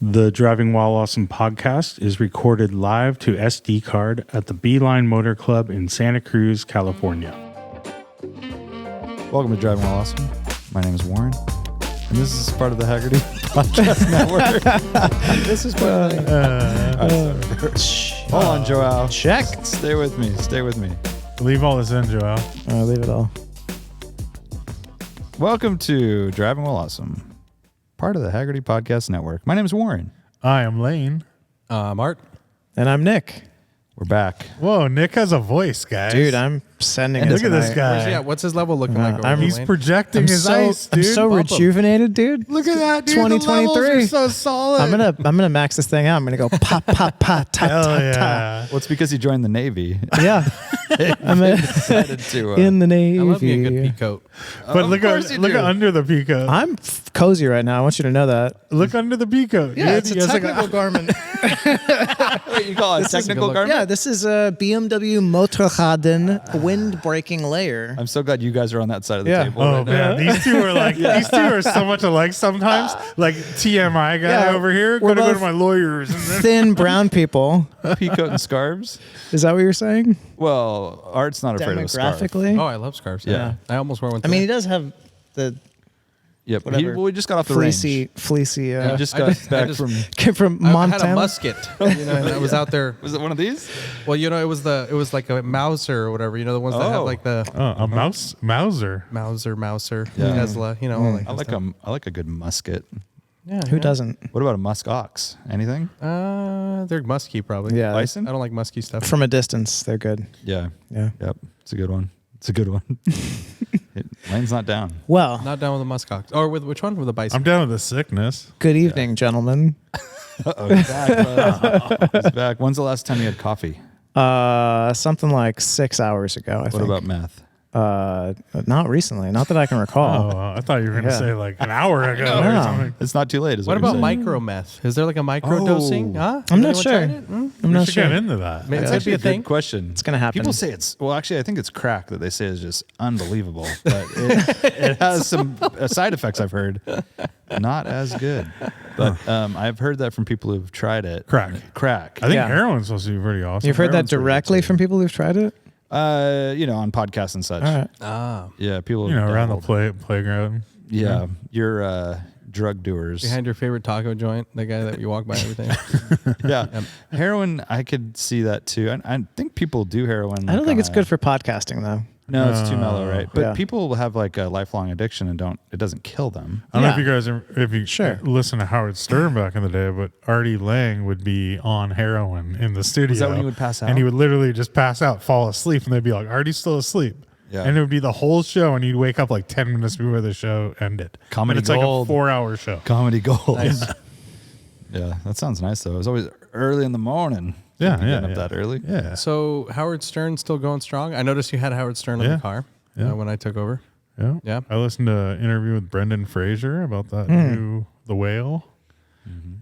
The Driving While Awesome podcast is recorded live to SD card at the Beeline Motor Club in Santa Cruz, California. Welcome to Driving While Awesome. My name is Warren, and this is part of the Haggerty Podcast Network. This is part of the... Hold on, Joel. Check. Stay with me. Stay with me. Leave all this in, Joel. Leave it all. Welcome to Driving While Awesome, part of the Haggerty Podcast Network. My name is Warren. I am Lane. I'm Art. And I'm Nick. We're back. Whoa, Nick has a voice, guys. Dude, I'm sending it Look at this tonight. guy. Yeah, what's his level looking like? Over He's Lane? projecting I'm his so, ice, dude. I'm so Bump him. rejuvenated, dude. Look at that, dude. 2023. The levels are so solid. I'm gonna max this thing out. I'm gonna go pop, pop, pop, tap, Hell tap, yeah. tap. Well, it's because he joined the Navy. Yeah. I'm Decided to, in the Navy. I love me a good pea coat. But look under the peacoat. I'm cozy right now. I want you to know that. Look under the peacoat. Yeah, dude. it's He a has like technical garment. Wait, you call it a technical garment? Yeah, this is a BMW Motorraden wind-breaking layer. I'm so glad you guys are on that side of the Yeah. table. Oh right now. man, these two are like these two are so much alike sometimes. Like TMI guy Yeah, over here, we're gonna go to both my lawyers. And then, Thin brown people. Peacoat and scarves. Is that what you're saying? Well, Art's not afraid of a scarf. Demographically? Oh, I love scarves. Yeah. I almost wore one. I mean, he today. does have the Yep. Whatever. We just got off the range. fleecy. He just got back from. Came from I Montana. had a musket. And I was out there. Was it one of these? Well, it was like a Mauser or whatever. You know, the ones that have like the a Mauser. Mauser, Yeah. Tesla. You know, all that I kind of like a good musket. Yeah. Who doesn't? What about a musk ox? Anything? They're musky probably. Yeah. Bison? I don't like musky stuff. From a distance, they're good. Yeah. Yeah. Yep. It's a good one. It's a good one. Lane's not down. Well, Not down with the muskox. Or with which one? With the bison. I'm down with the sickness. good evening, gentlemen. Uh-oh, he's back. Bud. He's back. When's the last time you had coffee? Something like 6 hours ago, I What think. about meth? Not recently. Not that I can recall. Oh, I thought you were gonna Yeah. say like an hour ago or No. something. It's not too late. Is What what about you're saying. micro meth? Is there like a micro dosing? Huh? I'm Has not anyone sure. tried it? I'm We not should sure. get into that. Maybe It's that'd actually be a a thing. good question. It's gonna happen. People say actually, I think it's crack that they say is just unbelievable. But it has some side effects I've heard. Not as good. But I've heard that from people who've tried it. Crack. I think Yeah. heroin's supposed to be pretty awesome. You've heard that Everyone's pretty directly good, from people who've tried it? On podcasts and such. All right. Ah. Yeah, people. You know, have around the dabbled. playground. Yeah, you're drug doers. Behind your favorite taco joint, the guy that you walk by every day. Yeah, heroin. I could see that too. I think people do heroin. I don't think it's on good for podcasting, though. No, it's too mellow, right? But Yeah. people have like a lifelong addiction and it doesn't kill them. I don't know if Yeah. you guys if you Sure. listen to Howard Stern back in the day, but Artie Lang would be on heroin in the studio. Is that when he would pass out? And he would literally just pass out, fall asleep, and they'd be like, "Artie's still asleep." Yeah. And it would be the whole show, and you'd wake up like 10 minutes before the show ended. Comedy and it's gold. like a 4-hour show. Comedy gold. Nice. Yeah, that sounds nice though. It was always early in the morning. Yeah, Getting yeah, up yeah. that early. Yeah. So Howard Stern still going strong? I noticed you had Howard Stern in Yeah. the car Yeah. when I took over. Yeah. Yeah. I listened to an interview with Brendan Fraser about that new The Whale.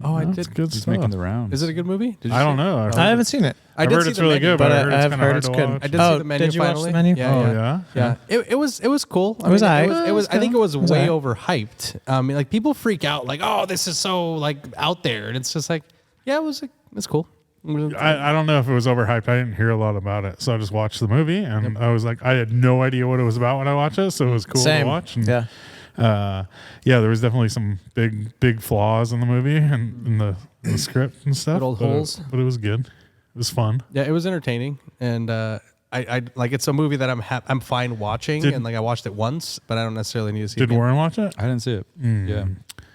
Oh, I That's did. good He's stuff. making the rounds. Is it a good movie? Did you I see don't it? know. I haven't seen it. I I've did heard see it's the really menu, good, but I but heard I've it's kind heard of it's hard to good. watch. I did Oh, see the menu did you watch finally. the menu? Yeah, Oh, yeah. yeah? Yeah, it was cool. I was mean, aight. it was. I think it was was way aight. overhyped. Like people freak out, like, oh, this is so like out there, and it's just like, yeah, it's cool. I don't know if it was overhyped. I didn't hear a lot about it. So I just watched the movie, and I was like, I had no idea what it was about when I watched it. So it was cool Same. to watch. And, Yeah. there was definitely some big flaws in the movie and in the script and stuff. Good old but holes. But it was good. It was fun. Yeah, it was entertaining, and I like it's a movie that I'm fine watching, and like I watched it once, but I don't necessarily need to see it Did again. Warren watch it? I didn't see it. Yeah,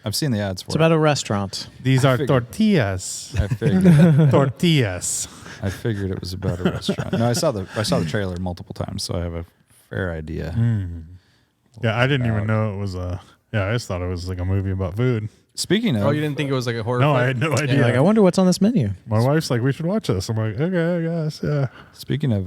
I've seen the ads for It's it. about a restaurant. These are figured. tortillas. I figured. Tortillas. I figured it was about a restaurant. No, I saw the trailer multiple times, so I have a fair idea. Yeah, I didn't even know it was a. Yeah, I just thought it was like a movie about food. Speaking of, Oh, you didn't think it was like a horror? No, flick? I had no You're idea. like, I wonder what's on this menu. My wife's like, we should watch this. I'm like, okay, I guess, yeah. speaking of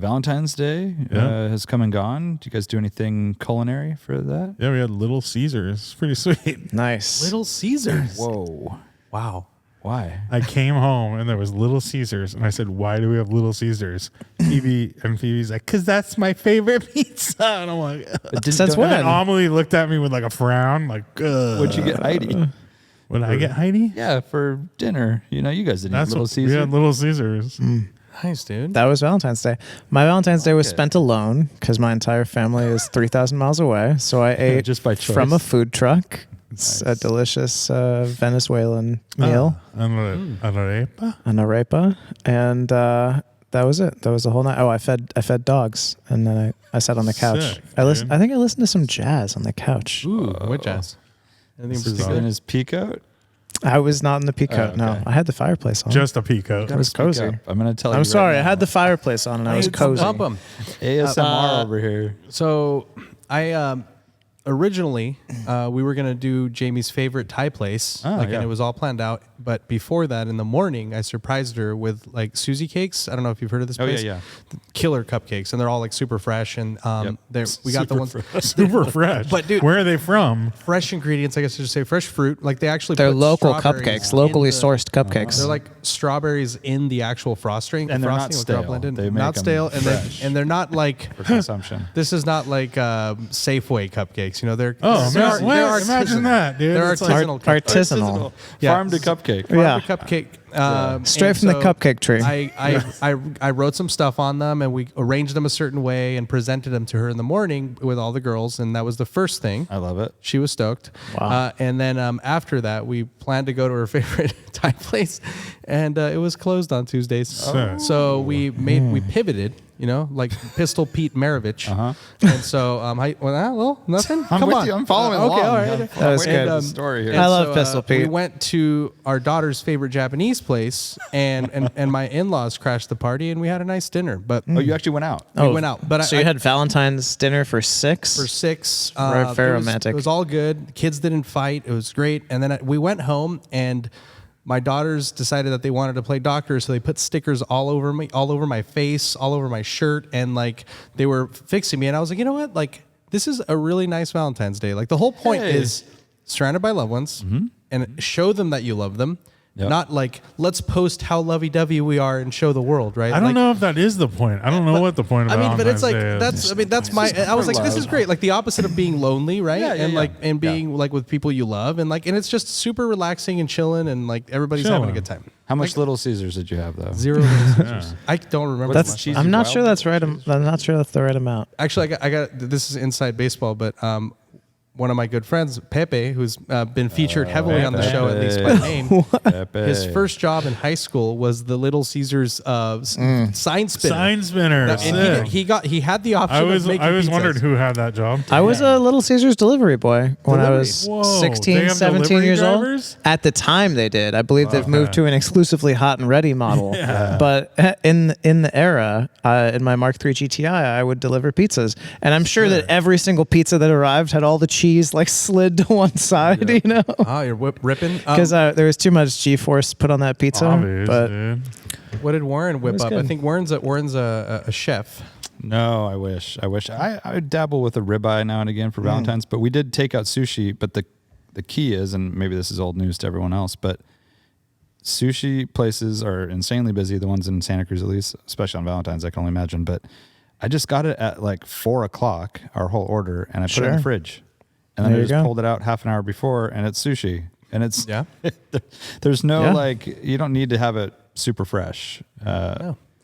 Valentine's Day Yeah. has come and gone. Do you guys do anything culinary for that? Yeah, we had Little Caesars. It's pretty sweet. Nice. Little Caesars. Whoa, Wow. why? I came home and there was Little Caesars, and I said, "Why do we have Little Caesars?" Phoebe's like, "Cause that's my favorite pizza." And I'm like, Since when? and then Amelie looked at me with like a frown, like, ugh. What'd you get, Heidi? What did I get, Heidi? Yeah, for dinner. You guys didn't eat Little We Caesar. had Little Caesars. Nice, dude. That was Valentine's Day. My Valentine's Day was spent alone because my entire family is 3,000 miles away. So I ate Just by choice. from a food truck. It's a delicious Venezuelan meal. Arepa? An arepa. And that was it. That was the whole night. Oh, I fed dogs. And then I sat on the couch. Sick, I dude. think I listened to some jazz on the couch. Ooh, what jazz? Anything This is particular? in his peacoat. I was not in the peacoat. okay. No, I had the fireplace on. Just a peacoat. It was cozy. I'm going to tell you. I'm sorry. Right I had the fireplace on and I was cozy. Bump 'em. ASMR over here. So I originally we were gonna do Jamie's favorite Thai place, Oh, and yeah. it was all planned out. But before that, in the morning, I surprised her with like Susie cakes. I don't know if you've heard of this Oh, place. yeah. Killer cupcakes, and they're all like super fresh. And we got the ones Super fresh. But, dude- where are they from? fresh ingredients. I guess I should say fresh fruit. Like they actually They're put local strawberries cupcakes, locally in the- sourced cupcakes. They're like strawberries in the actual frosting, And they're not frosting with drop stale. blended. They make not them stale, and fresh. they're not like For consumption. this is not like Safeway cupcakes. They're Oh, they're, man, what? they're Imagine artisanal. that, dude. They're It's like- artisanal. cupcakes. Artisanal. Yeah. Farm to cupcake. Farm Yeah. to cupcake. Straight and from the cupcake tree. I wrote some stuff on them, and we arranged them a certain way and presented them to her in the morning with all the girls, and that was the first thing. I love it. She was stoked. Wow. And then after that, we planned to go to her favorite Thai place, and it was closed on Tuesdays. Sick. So we pivoted, like Pistol Pete Maravich. And so, nothing. I'm Come with on. you. I'm following Okay, along. all right. That was waiting good. for the story here. I love Pistol We Pete. went to our daughter's favorite Japanese place, and my in-laws crashed the party, and we had a nice dinner. But Oh, you actually went out. we went out. But so you had Valentine's dinner for 6? for 6. Very- very it was- romantic. It was all good. The kids didn't fight. It was great. And then we went home, and my daughters decided that they wanted to play doctor, so they put stickers all over me, all over my face, all over my shirt, and like they were fixing me. And I was like, you know what? Like this is a really nice Valentine's Day. Like the whole point Hey. is surrounded by loved ones, and show them that you love them. Yep. Not like let's post how lovey-dovey we are and show the world, right? I don't Like, know if that is the point. I don't know what the point of I mean, but it's like Valentine's Day is. that's my. I was like, this is great. Like the opposite of being lonely, right? Yeah, yeah, and yeah. like being like with people you love, and it's just super relaxing and chilling, and like everybody's having a Chilling. good time. How much Little Caesars did you have though? 0 Little Caesars. I don't remember. What's much. the cheesy I'm not wild sure that's right. I'm not sure that's the right amount. Actually, I got this is inside baseball, but one of my good friends, Pepe, who's been featured heavily on the show, at least by name. Pepe. His first job in high school was the Little Caesars sign spinner. Sign spinner. And Sick. he had the option. I of making was pizzas. wondering who had that job. I was a Little Caesars delivery boy when I was Whoa, 16, they have 17 delivery years drivers? old. At the time they did. I believe they've moved to an exclusively hot and ready model. But in the era, in my Mark III GTI, I would deliver pizzas. And I'm sure that every single pizza that arrived had all the cheese like slid to one side, you know? Ah, you're ripping. Because there was too much G-force put on that pizza. Obvious, but dude. What did Warren whip was up? good. I think Warren's a chef. No, I wish. I dabble with a ribeye now and again for Valentine's, but we did take out sushi. But the key is, and maybe this is old news to everyone else, but sushi places are insanely busy. The ones in Santa Cruz, at least, especially on Valentine's, I can only imagine. But I just got it at like 4:00, our whole order, and I put it in the Sure. fridge, and then There I you just go. pulled it out half an hour before, and it's sushi, and it's Yeah. there's no Yeah. like you don't need to have it super fresh.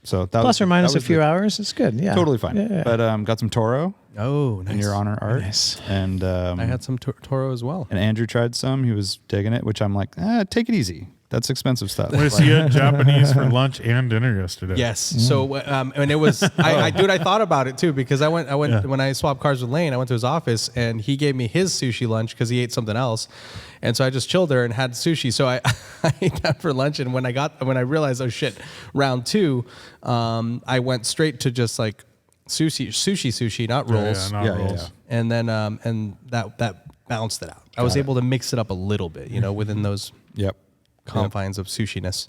So that plus was, or minus that a was few the- hours, it's good. Yeah. Totally fine. Yeah. But got some Toro Oh, nice. in your honor, Art. Nice. And I had some Toro as well. and Andrew tried some. He was digging it, which I'm like, take it easy. That's expensive stuff. Wait, so you had Japanese for lunch and dinner yesterday? Yes. So, and it was, I thought about it too, because I went when I swapped cars with Lane, I went to his office and he gave me his sushi lunch because he ate something else. And so I just chilled there and had sushi. So I ate that for lunch. And when I realized, oh shit, round 2, I went straight to just like sushi, not rolls. Yeah, not rolls. And then, and that balanced it out. I was able to mix it up a little bit, within those Yep. confines of sushiness.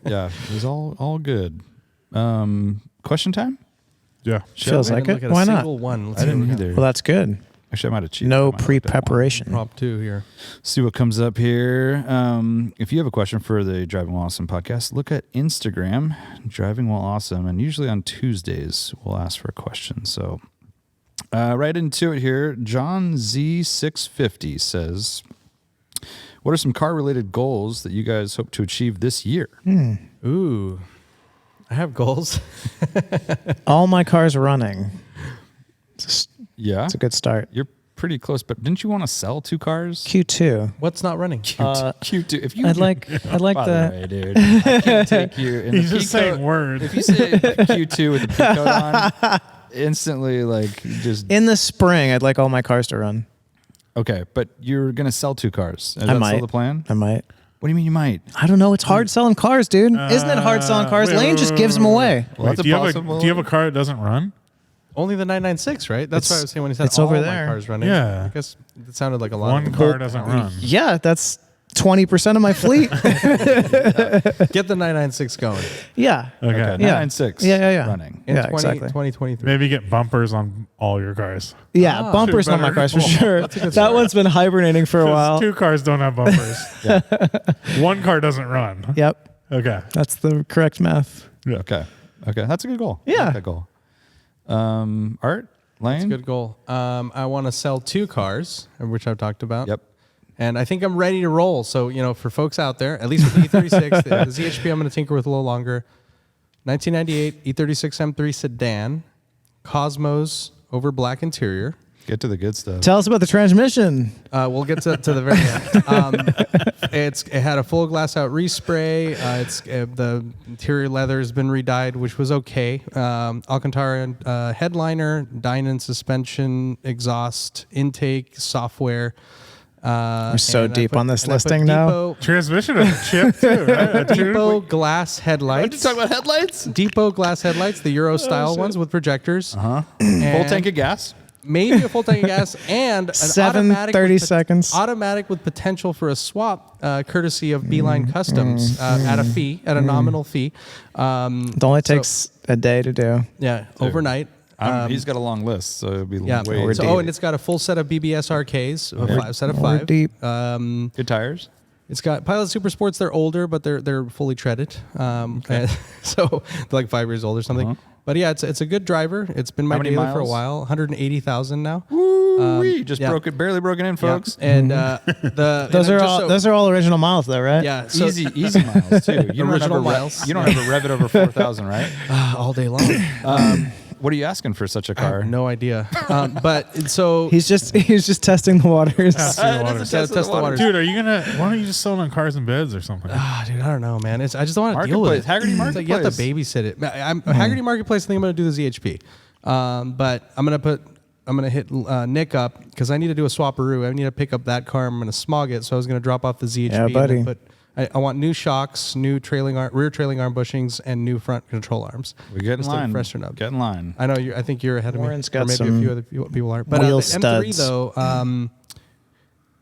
Yeah. It was all good. Question time? Yeah. Feels I like didn't it. look at Why a not? single one. Let's I see what didn't we got. either. Well, that's good. Actually, I might have cheated. No I might have looked at one. pre-preparation. Prop 2 here. See what comes up here. If you have a question for the Driving While Awesome podcast, look at Instagram, Driving While Awesome, and usually on Tuesdays we'll ask for a question. So right into it here. John Z650 says, What are some car-related goals that you guys hope to achieve this year? Ooh, I have goals. All my cars running. Yeah, It's a good start. you're pretty close. But didn't you want to sell 2 cars? Q2. What's not running? Q2. If you, I'd like by the. the way, dude, I can't take you. In He's the just P saying code- words. If you say Q2 with the P code on, instantly like just In the spring, I'd like all my cars to run. okay. But you're gonna sell 2 cars. Is I that might. still the plan? I might. What do you mean you might? I don't know. It's hard selling cars, dude. Isn't it hard selling cars? Lane just gives them away. Well, that's do you have possible. do you have a car that doesn't run? Only the 996, right? That's what I was saying when he said it's all over my there. cars running. Yeah. I guess it sounded like a lot. One of car doesn't run. Yeah, that's 20% of my fleet. Get the 996 going. Yeah. Okay, Okay. 996. Yeah. Running. In Yeah, 2023. Maybe get bumpers on all your cars. Yeah, bumpers on my better. cars for sure. That one's been hibernating for a while. 2 cars don't have bumpers. One car doesn't run. Yep, Okay. that's the correct math. Yeah. Okay. That's a good goal. I Yeah. like that goal. Art, Lane. That's a good goal. I want to sell 2 cars, which I've talked about. Yep. And I think I'm ready to roll. So, for folks out there, at least with the E36, the ZHP I'm going to tinker with a little longer. 1998 E36 M3 sedan, Cosmos over black interior. Get to the good stuff. Tell us about the transmission. We'll get to the very end. It had a full glass out respray. The interior leather has been redyed, which was okay. Alcantara headliner, Dynon suspension, exhaust, intake, software. We're so deep on this and I put listing now. Depot, Transmission is a chip too, right? A Depot tube? glass headlights. about headlights? Depot glass headlights, the Euro style ones with projectors. Full And tank of gas. maybe a full tank of gas and an 7:30 seconds. automatic with potential for a swap, courtesy of Beeline Customs at a nominal fee. It only takes a day to do. Yeah, overnight. He's got a long list, so it'll be Yeah. way So, and it's got a full set of BBS RKs, a set of We're 5. deep. good tires. It's got Pilot Super Sports. They're older, but they're fully treaded. And so they're like 5 years old or something. But yeah, it's a good driver. It's been my How many daily for a miles? while. 180,000 now. Woo-wee. Just yeah. barely broken in, folks. Yeah. And Those are all original miles, though, right? yeah. So Easy miles too. You don't Original ever miles. You don't ever rev it over 4,000, right? all day long. What are you asking for such a I have car? no idea. But so He's just testing the waters. Test the waters. That's Gotta test the waters. Dude, why don't you just sell it on cars and beds or something? dude, I don't know, man. I just don't want to deal with it. Haggerty It's like you have to Marketplace. babysit it. Haggerty Marketplace. I think I'm going to do the ZHP. But I'm going to hit Nick up because I need to do a swaparoo. I need to pick up that car. I'm going to smog it. So I was going to drop off the ZHP. Yeah, buddy. But I want new shocks, new rear trailing arm bushings, and new front control arms. We get in Just to line. Freshen up. Get in line. I know. I think you're ahead of me. Warren's got or maybe some a few other people aren't. But wheel the M3 studs. though.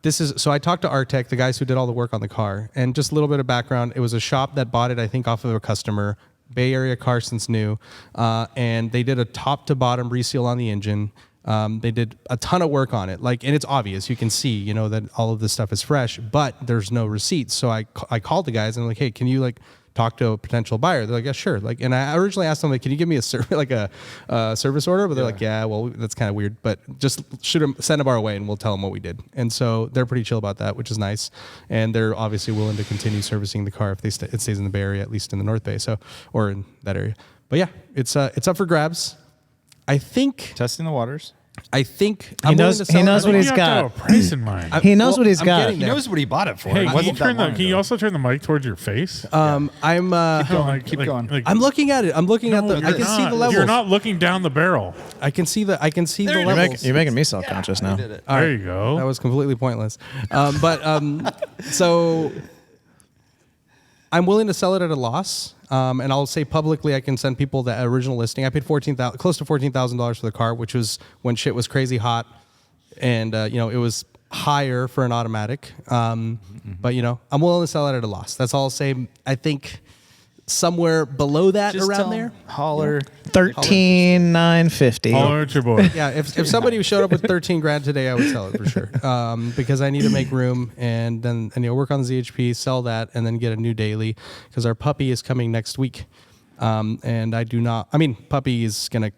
This is so I talked to Artec, the guys who did all the work on the car, and just a little bit of background. It was a shop that bought it, I think, off of a customer. Bay Area car since new, and they did a top to bottom reseal on the engine. They did a ton of work on it, and it's obvious. You can see, that all of this stuff is fresh, but there's no receipts. So I called the guys and I'm like, hey, can you talk to a potential buyer? They're like, yeah, sure. And I originally asked them, can you give me a service order? But they're like, yeah, well, that's kind of weird, but just send them our way and we'll tell them what we did. And so they're pretty chill about that, which is nice. And they're obviously willing to continue servicing the car if it stays in the Bay Area, at least in the North Bay, or in that area. But yeah, it's up for grabs. I think Testing the waters. he knows what he's You have to got. have a price in mind. He knows what he's I'm got. getting He there. knows what he bought it for. Hey, It can wasn't that long can you ago. also turn the mic towards your face? I'm Keep going. I'm looking at it. I'm looking at No, the. I you're can see the not. levels. You're not looking down the barrel. I can see the You're, levels. you're making me self-conscious now. There you go. That was completely pointless. So I'm willing to sell it at a loss. And I'll say publicly, I can send people the original listing. I paid close to $14,000 for the car, which was when shit was crazy hot, and it was higher for an automatic. But I'm willing to sell it at a loss. That's all I'll say. I think somewhere below that, Just around tell there. him, holler. 13,950. Holler at your boy. Yeah, if somebody showed up with 13 grand today, I would sell it for sure. Because I need to make room and then work on the ZHP, sell that, and then get a new daily because our puppy is coming next week. And puppy is gonna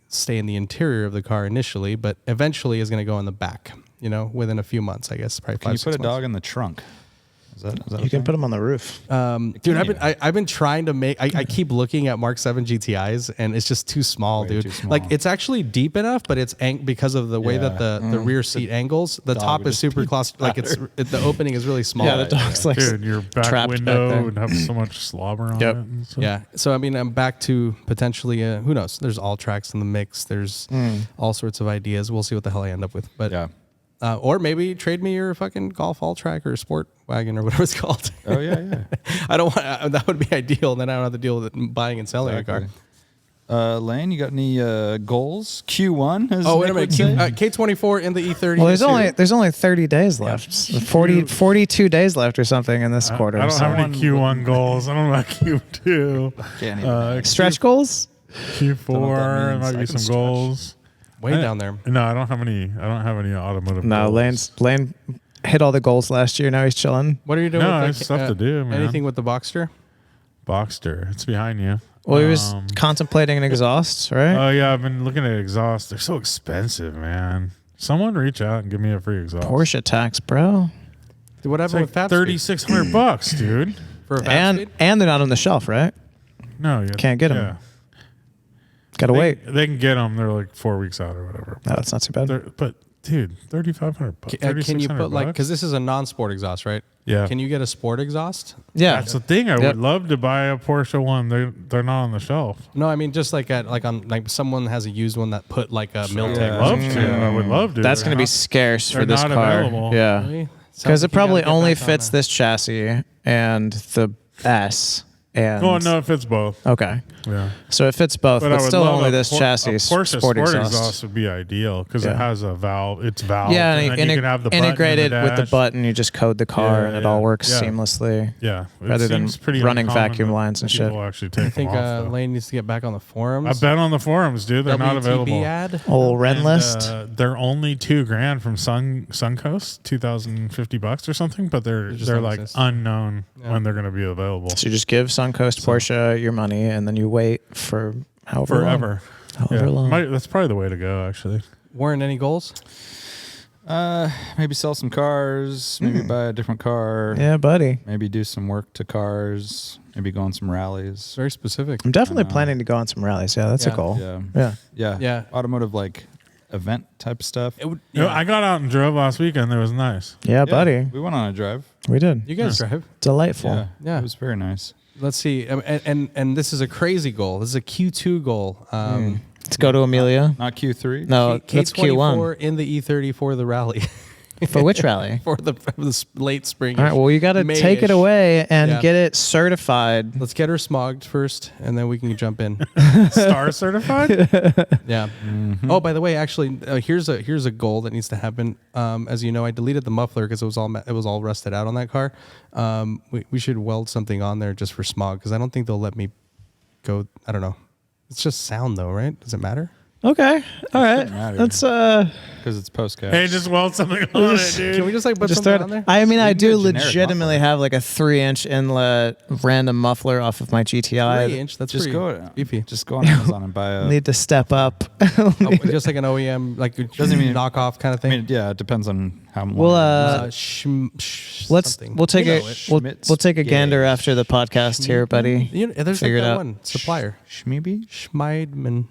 stay in the interior of the car initially, but eventually is gonna go in the back. Within a few months, I guess, probably 5-6 Can you put a months. dog in the trunk? Is that You can put them on the roof. Dude, I've been trying to make. I keep looking at Mark 7 GTIs, and it's just too small, dude. Too small. Like it's actually deep enough, but it's because of the way that the rear seat angles. The top is super like the opening is really small. Yeah, the dog's like Dude, your back trapped window back there. would have so much slobber on it. And stuff. Yeah. So I mean, I'm back to potentially. Who knows? There's all tracks in the mix. There's all sorts of ideas. We'll see what the hell I end up with. But Yeah. Or maybe trade me your fucking Golf all track or sport wagon or whatever it's called. Oh yeah. I don't want. That would be ideal. Then I don't have to deal with buying and selling a car. Lane, you got any goals? Q1? as Oh, wait Nick a minute. would say? K24 in the E30. Well, there's only 30 days left. 42 days left or something in this quarter. I don't so. have any Q1 goals. I don't know about Q2. Can't even Stretch goals? Q4, there might be some goals. way down there. No, I don't have any. I don't have any automotive. No, goals. Lane hit all the goals last year. Now he's chilling. What are you doing? No, with it's stuff to do, man. Anything with the Boxster? Boxster. It's behind you. Well, he was contemplating an exhaust, right? Oh yeah, I've been looking at exhaust. They're so expensive, man. Someone reach out and give me a free exhaust. Porsche tax, bro. Whatever with fat $3,600, dude. for a fat speed? And they're not on the shelf, right? No, you Can't get 'em. Yeah. Gotta wait. They can get them. They're like 4 weeks out or whatever. No, that's not too bad. But dude, $3,500. Can you put like because this is a non-sport exhaust, right? Yeah. Can you get a sport exhaust? Yeah. That's the thing. I Yep. would love to buy a Porsche one. They're not on the shelf. No, I mean just like someone has a used one that put like a Miltech. I would love to. I would love to. That's They're going to be not- scarce for they're this not car. available. Yeah. Really? Because Sounds it like you probably gotta get only back on fits that. this chassis and the S. And Oh no, it fits both. Okay. Yeah. So it fits both, but I would still love only a this chassis. A Porsche sport exhaust. exhaust would be ideal because Yeah. it has a valve. It's valved. Yeah, and and then you can have the button in integrated with the dash. button. You just code the car, Yeah, and it yeah, all works yeah. seamlessly. Yeah, it rather than seems pretty running uncommon vacuum that lines and shit. people actually take I think them off, though. Lane needs to get back on the forums. I've been on the forums, dude. They're not WTB available. ad. Old Ren And, list. they're only $2,000 from Suncoast, $2,050 or something, but they're just don't like exist. unknown Yeah. when they're going to be available. So you just give Suncoast Porsche your money, and then you wait for however Forever. long. However long. That's probably the way to go, actually. Warren, any goals? Maybe sell some cars. Maybe buy a different car. Yeah, buddy. Maybe do some work to cars. Maybe go on some It's rallies. very specific. I'm definitely planning to go on some rallies. Yeah, that's a Yeah. goal. Yeah. Yeah. Yeah. Yeah. Automotive like event type stuff. It would, You know, I got out and drove last weekend. It was nice. Yeah, buddy. We went on a drive. We did. you guys drive. Delightful. Yeah. Yeah. It was very nice. Let's see. And this is a crazy goal. This is a Q2 goal. Let's go to Amelia. Not Q3. No, that's K24 Q1. in the E30 for the rally. For which rally? for the late spring. All right, well, you got to take it away and Yeah. get it certified. Let's get her smogged first, and then we can jump in. Star certified? Yeah. Oh, by the way, actually, here's a goal that needs to happen. As you know, I deleted the muffler because it was all rusted out on that car. We should weld something on there just for smog because I don't think they'll let me go. I don't know. It's just sound though, right? Does it matter? Okay. All right. matter. Let's Because it's postcast. Hey, just weld something on it, dude. Can we just like put just something throw on there? it. I mean, I can do get a generic legitimately muffler. have like a 3-inch inlet random muffler off of my GTI. 3-inch. That's just pretty go. beefy. Just go on Amazon and buy a. Need to step up. Oh, just like an OEM, like Doesn't mean- knockoff kind of I thing. mean, yeah, it depends on how long. We'll Something. we'll take You a know it. we'll Schmitz take a gander gauge. after the podcast here, buddy. You know, there's Figure like it that out. one supplier, Schmeeby? Schmeidman,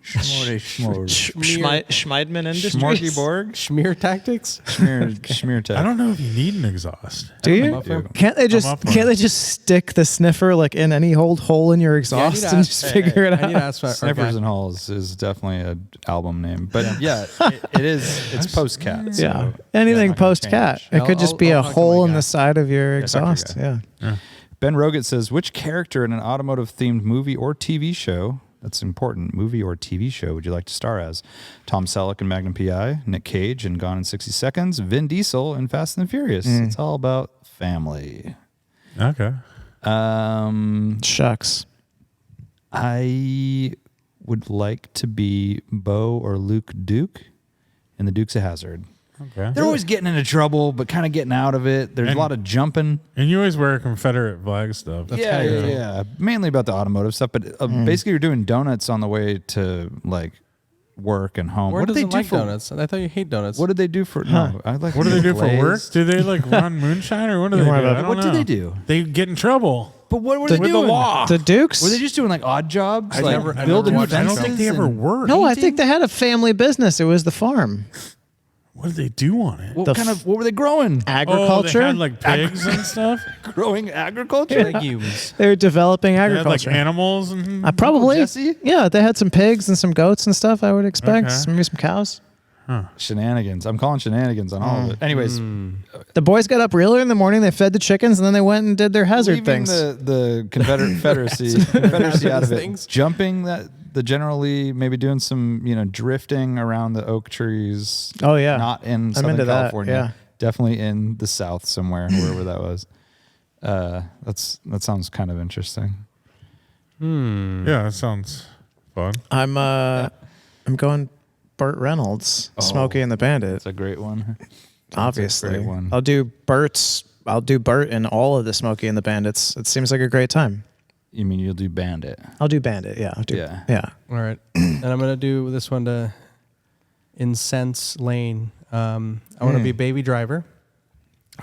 Schmeidman Industries. Smorgyborg? Schmear Tactics. Schmear tech. I don't know if you need an exhaust. Do you? muffler. Can't they just muffler. can't they just stick the sniffer like in any old hole in your Yeah, I exhaust need to and ask- just figure it I need to out? ask our Sniffers guy. and Halls is definitely an album name. But yeah, it is. It's post cat. So Yeah, anything not gonna post cat. change. It could I'll- just be I'll a talk to hole my in guy. the side of your talk to your exhaust. guy. Yeah. Ben Roget says, which character in an automotive themed movie or TV show, that's important, movie or TV show, would you like to star as? Tom Selleck in Magnum P.I., Nick Cage in Gone in 60 Seconds, Vin Diesel in Fast and the Furious. It's all about family. Okay. Shucks. I would like to be Bo or Luke Duke in The Dukes of Hazzard. Okay. They're always getting into trouble, but kind of getting out of it. There's a lot of jumping. And you always wear Confederate flag stuff. Yeah. Mainly about the automotive stuff, but basically you're doing donuts on the way to like work and home. Warren What did they doesn't do like for donuts. I thought you hate donuts. What did they do for? No, I like. What do they do for glaze. work? Do they like run moonshine or what do they do? more of a- I don't What know. did they do? They get in trouble. But what were With they the doing? law. The Dukes? Were they just doing like odd jobs? I like never building watched that I fences? don't think they ever and- worked. No, I think they had a family business. It was the farm. What did they do on it? What were they growing? Agriculture. Oh, they had like pigs and stuff. Growing agriculture? legumes. They were developing They had like agriculture. animals and I probably, Jesse? yeah, they had some pigs and some goats and stuff. I would expect Okay. maybe some cows. Shenanigans. I'm calling shenanigans on all of it. Anyways, The boys got up really early in the morning. They fed the chickens and then they went and did their hazard leaving things. the Confederacy out of it, Things. jumping the generally maybe doing some drifting around the oak trees. Oh, yeah. Not in I'm Southern into that, California. yeah. Definitely in the South somewhere, wherever that was. That sounds kind of interesting. yeah, that sounds fun. I'm going Burt Reynolds, Smokey and the Bandit. It's a great one. Obviously, great one. I'll do Burt in all of the Smokey and the Bandits. It seems like a great time. You mean you'll do Bandit? I'll do Bandit. Yeah. Yeah. All right. And I'm going to do this one to incense Lane. I want to be baby driver.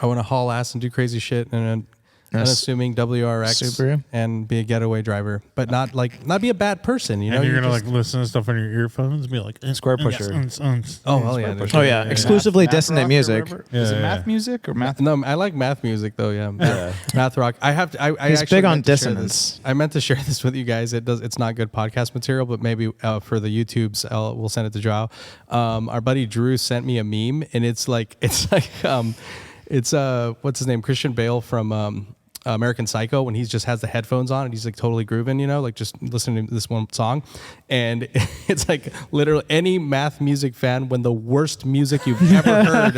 I want to haul ass and do crazy shit and unassuming WRX Subaru. and be a getaway driver, but not be a bad person. You know, And you're gonna just- like listen to stuff on your earphones and be like Square pusher. oh hell yeah. Oh yeah. Exclusively Math dissonant rock or music. whatever? Yeah, Is it yeah, math yeah. music or math? No, I like math music though. Yeah, math rock. I have to. I He's actually big on meant to share dissonance. this. I meant to share this with you guys. It's not good podcast material, but maybe for the YouTubes, we'll send it to Joao. Our buddy Drew sent me a meme, and it's like what's his name, Christian Bale from American Psycho, when he just has the headphones on and he's like totally grooving, like just listening to this one song. And it's like literally any math music fan, when the worst music you've ever heard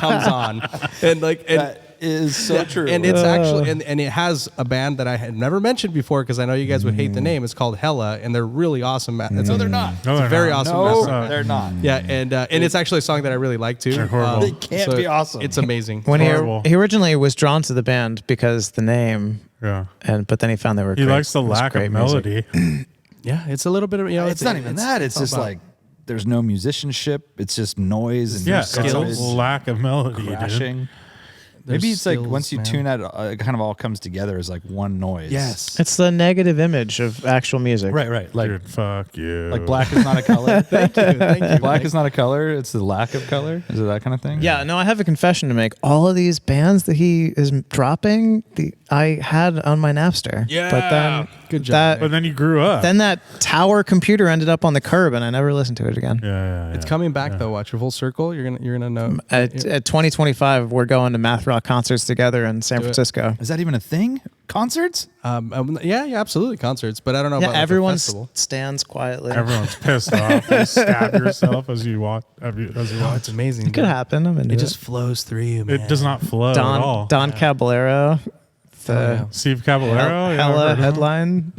comes on. And That is so true. and it's actually, and it has a band that I had never mentioned before because I know you guys would hate the name. It's called Hella, and they're really awesome. No, they're not. No, It's they're a very not. awesome. no, math rock. they're not. Yeah, and it's actually a song that I really like too. They're horrible. They can't be awesome. It's amazing. When Horrible. he originally was drawn to the band because the name, Yeah. but then he found they were. He great. likes the It was lack great of music. melody. Yeah, it's a little bit of It's not even that. It's all just about- like there's no musicianship. It's just noise and Yeah, it's a skills lack of melody. Dude. crashing. There's Maybe it's like skills, once you man. tune out, it kind of all comes together as like one noise. Yes. It's the negative image of actual music. Right. Like Dude, fuck you. like black is not a color. Thank you. Black is not a color. It's the lack of color. Is it that kind of thing? Yeah, no, I have a confession to make. All of these bands that he is dropping, I had on my Napster. Yeah. But then Good job, But then you grew up. then that tower computer ended up on the curb, and I never listened to it again. yeah. It's coming back though. Watch your full circle. You're gonna know. At 2025, we're going to math rock concerts together in San Do it. Francisco. Is that even a thing? Concerts? Yeah, absolutely concerts. But I don't know Yeah, about like, a everyone festival. stands quietly. Everyone's pissed off. You stab yourself as you walk. As you Oh, watch. it's amazing. It could happen. I'm into It it. just flows through you, man. It does not flow at all. Don Caballero, the yeah. Steve Caballero. yeah, Hella I've heard of him. headline.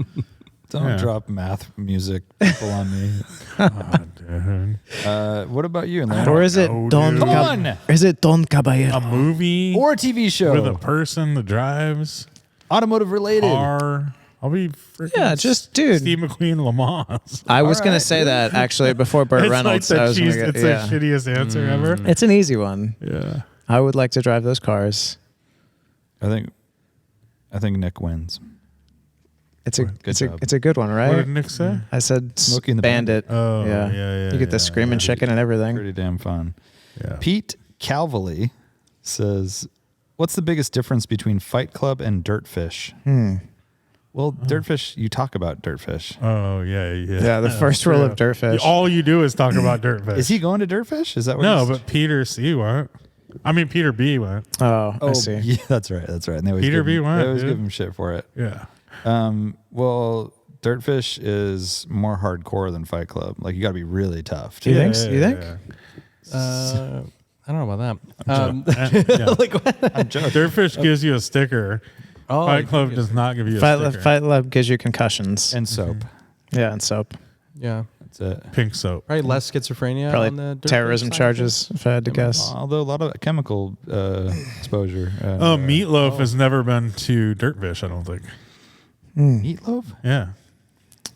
Don't Yeah. drop math music people on me. Dude. What about you? Lane? Or is it know, Don? dude. Come on. Is it Don Caballero? A movie Or a TV show. with a person that drives Automotive related. car. I'll be freaking Yeah, just dude. Steve McQueen Lamont. I was gonna right. say that actually before Burt It's Reynolds. like I the was gonna cheese, get- it's yeah. the shittiest answer ever. It's an easy one. Yeah. I would like to drive those cars. I think Nick wins. It's a Good it's job. a good one, What right? did Nick say? I said Smokey and the Bandit. Oh, yeah. You get the screaming chicken and everything. Pretty damn fun. Yeah. Pete Calvally says, "What's the biggest difference between Fight Club and Dirtfish?" Well, Dirtfish, you talk about Dirtfish. Oh, yeah. Yeah, the first rule of Dirtfish. All you do is talk about Dirtfish. Is he going to Dirtfish? Is that what? No, he's- but Peter C went. I mean, Peter B went. Oh, I oh, see. yeah, that's right. And they always Peter give B. him, went, they always dude. give him shit for it. Yeah. Well, Dirtfish is more hardcore than Fight Club. Like you got to be really tough. Do you too. think? You think? I don't know about that. Yeah. Like what? I'm joking. Dirtfish gives you a sticker. Oh, Fight Club does not give you a sticker. Fight Lab gives you concussions. And soap. Yeah, and soap. Yeah. That's it. Pink soap. Probably less schizophrenia. on the Probably Dirtfish terrorism side of charges, if I had to guess. Although a lot of chemical exposure. Oh, Meatloaf has never been to Dirtfish, I don't think. Meatloaf? Yeah.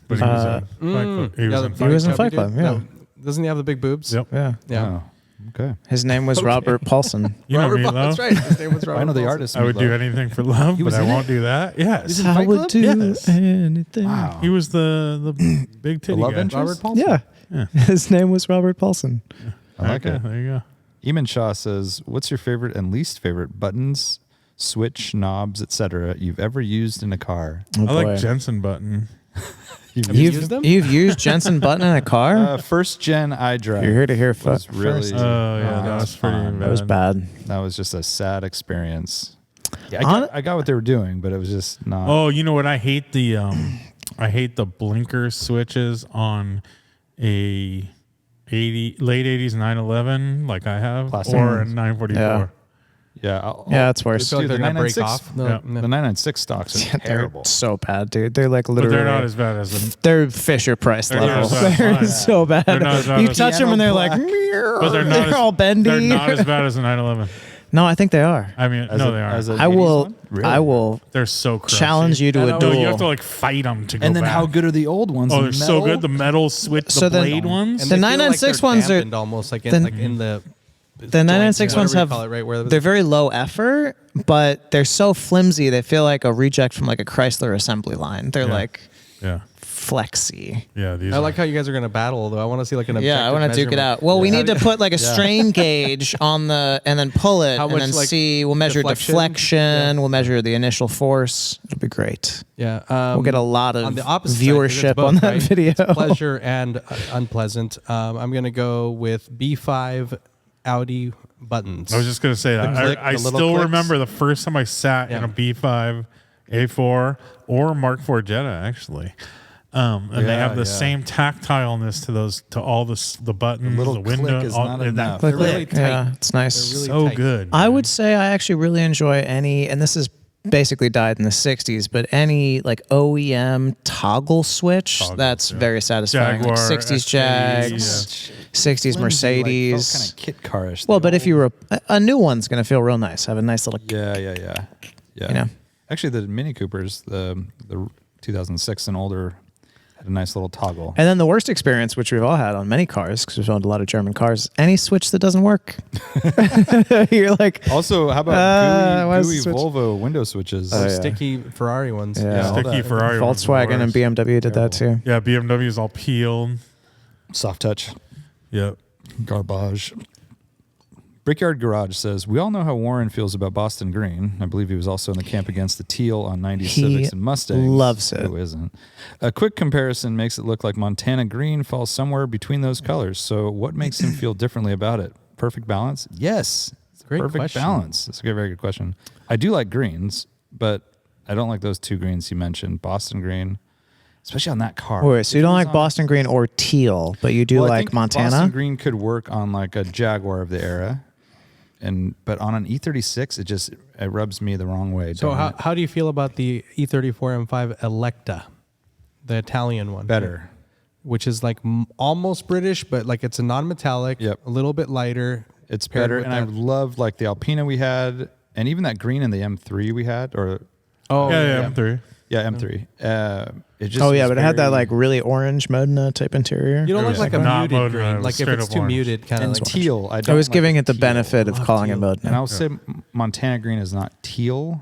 But he was in Fight Club. He was in He was in Fight We did- Club, yeah. Doesn't he have the big boobs? Yep. Yeah. Yeah. Oh, okay. His name was Robert Paulson. You know Robert me, That's though. right. His name was Robert I know the Paulson. artist. I would do Meatloaf. anything for love, but was I in won't it? do that. Yes. in I Fight would Club? do Yes. anything. Wow. He was the big titty love guy. interest? Robert Paulson. Yeah. His name was Robert Paulson. I like Okay, it. there you go. Eamon Shaw says, "What's your favorite and least favorite buttons, switch, knobs, etc. you've ever used in a car?" Oh, I like boy. Jensen Button. Have you used them? You've used Jensen Button in a car? First gen iDrive. You're here to hear was first. really. Oh, yeah, that that's was pretty fun. That was bad. That was just a sad experience. Yeah, Hon- I got what they were doing, but it was just not. Oh, you know what? I hate the blinker switches on a late 80s 911 like I have, Classic. or a 944. Yeah. yeah, Yeah, that's I worse. feel like Dude, they're the gonna break 996 off. No, yeah. no. the 996 stocks are They're terrible. so bad, dude. They're like But literally. they're not as bad as the. They're Fisher Price They're not level. as bad as They're mine. so bad. They're not as bad You as- touch them and they're like, Piano black. But they're not. all bendy. They're not as bad as the 911. No, I think they are. I mean, no, they As aren't. a I 80s will. one? Really? I will They're so crunchy. challenge you to a I know. No, duel. you have to like fight them to go And then back. how good are the old ones? Oh, The they're so metal? good. The metal switch, So the then- blade ones. And The they feel 996 like ones they're are- dampened almost like the- in the. The 996 ones have. Call it, right, where They're very low effort, but they're so flimsy. They feel like a reject from like a Chrysler assembly line. They're Yeah. like Yeah, flexy. yeah. These I are- like how you guys are gonna battle. Though I want to see like an. Yeah, I want to objective duke it measurement. out. Well, we need to put like a strain gauge on the, and then pull it, How and much, then like, see. We'll measure deflection? deflection. Yeah. We'll measure the initial force. It'll be great. Yeah, We'll get a lot on of the opposite side, 'cause it's viewership both, on that right? video. It's pleasure and unpleasant. I'm gonna go with B5 Audi buttons. I was just gonna say that. click, I the little still clicks. remember the first time I sat in Yeah. a B5 A4 or Mark IV Jetta actually, and they Yeah, have the yeah. same tactileness to those the buttons, The little the window. click is all- not that enough. click- They're really tight. Yeah, it's nice. They're really so tight. good. I would say I actually really enjoy any, and this is basically died in the 60s, but any like OEM toggle switch, Toggles, that's yeah. very satisfying. Jaguar, like 60s SKs, Jags, 60s Mercedes. kind of kit carish. Well, but if you were a new one's going to feel real nice. Have a nice little, yeah. you know. Actually, the Mini Coopers, the 2006 and older, had a nice little toggle. And then the worst experience, which we've all had on many cars, because we've owned a lot of German cars, any switch that doesn't work. You're like, Also, how about why is gooey the switch- Volvo window switches? Oh, yeah. Sticky Ferrari ones. Yeah. all Sticky that. Ferrari. ones are the Volkswagen and worst. BMW did that too. Yeah, BMW is all peeled. Soft touch. Yep. Garbage. Brickyard Garage says, we all know how Warren feels about Boston Green. I believe he was also in the camp against the teal on 90 He Civics and Mustangs. loves it. Who isn't? A quick comparison makes it look like Montana Green falls somewhere between those colors. So what makes him feel differently about it? Perfect balance? Yes. It's a great perfect question. balance. That's a very good question. I do like greens, but I don't like those two greens you mentioned. Boston Green, especially on that car. Wait, so you If it don't was like on- Boston Green or teal, but you do Well, I like think Montana? Boston Green could work on like a Jaguar of the era, but on an E36, it rubs me the wrong way. So Don't how do you feel about the E34 M5 Electa, the Italian one? better? Which is like almost British, but like it's a non-metallic, Yep. a little bit lighter. It's paired better, with and I that- love like the Alpina we had, and even that green in the M3 we had, or Oh Yeah, M3. yeah, M3. It just Oh yeah, was but it had that very- like really orange Modena type interior. You don't It like was like a not muted Modena, green, it was like if straight it's up too orange. muted, kind of and like teal. I was like giving it the teal. benefit of Love calling teal. it Modena. And I would say Montana Green is not teal.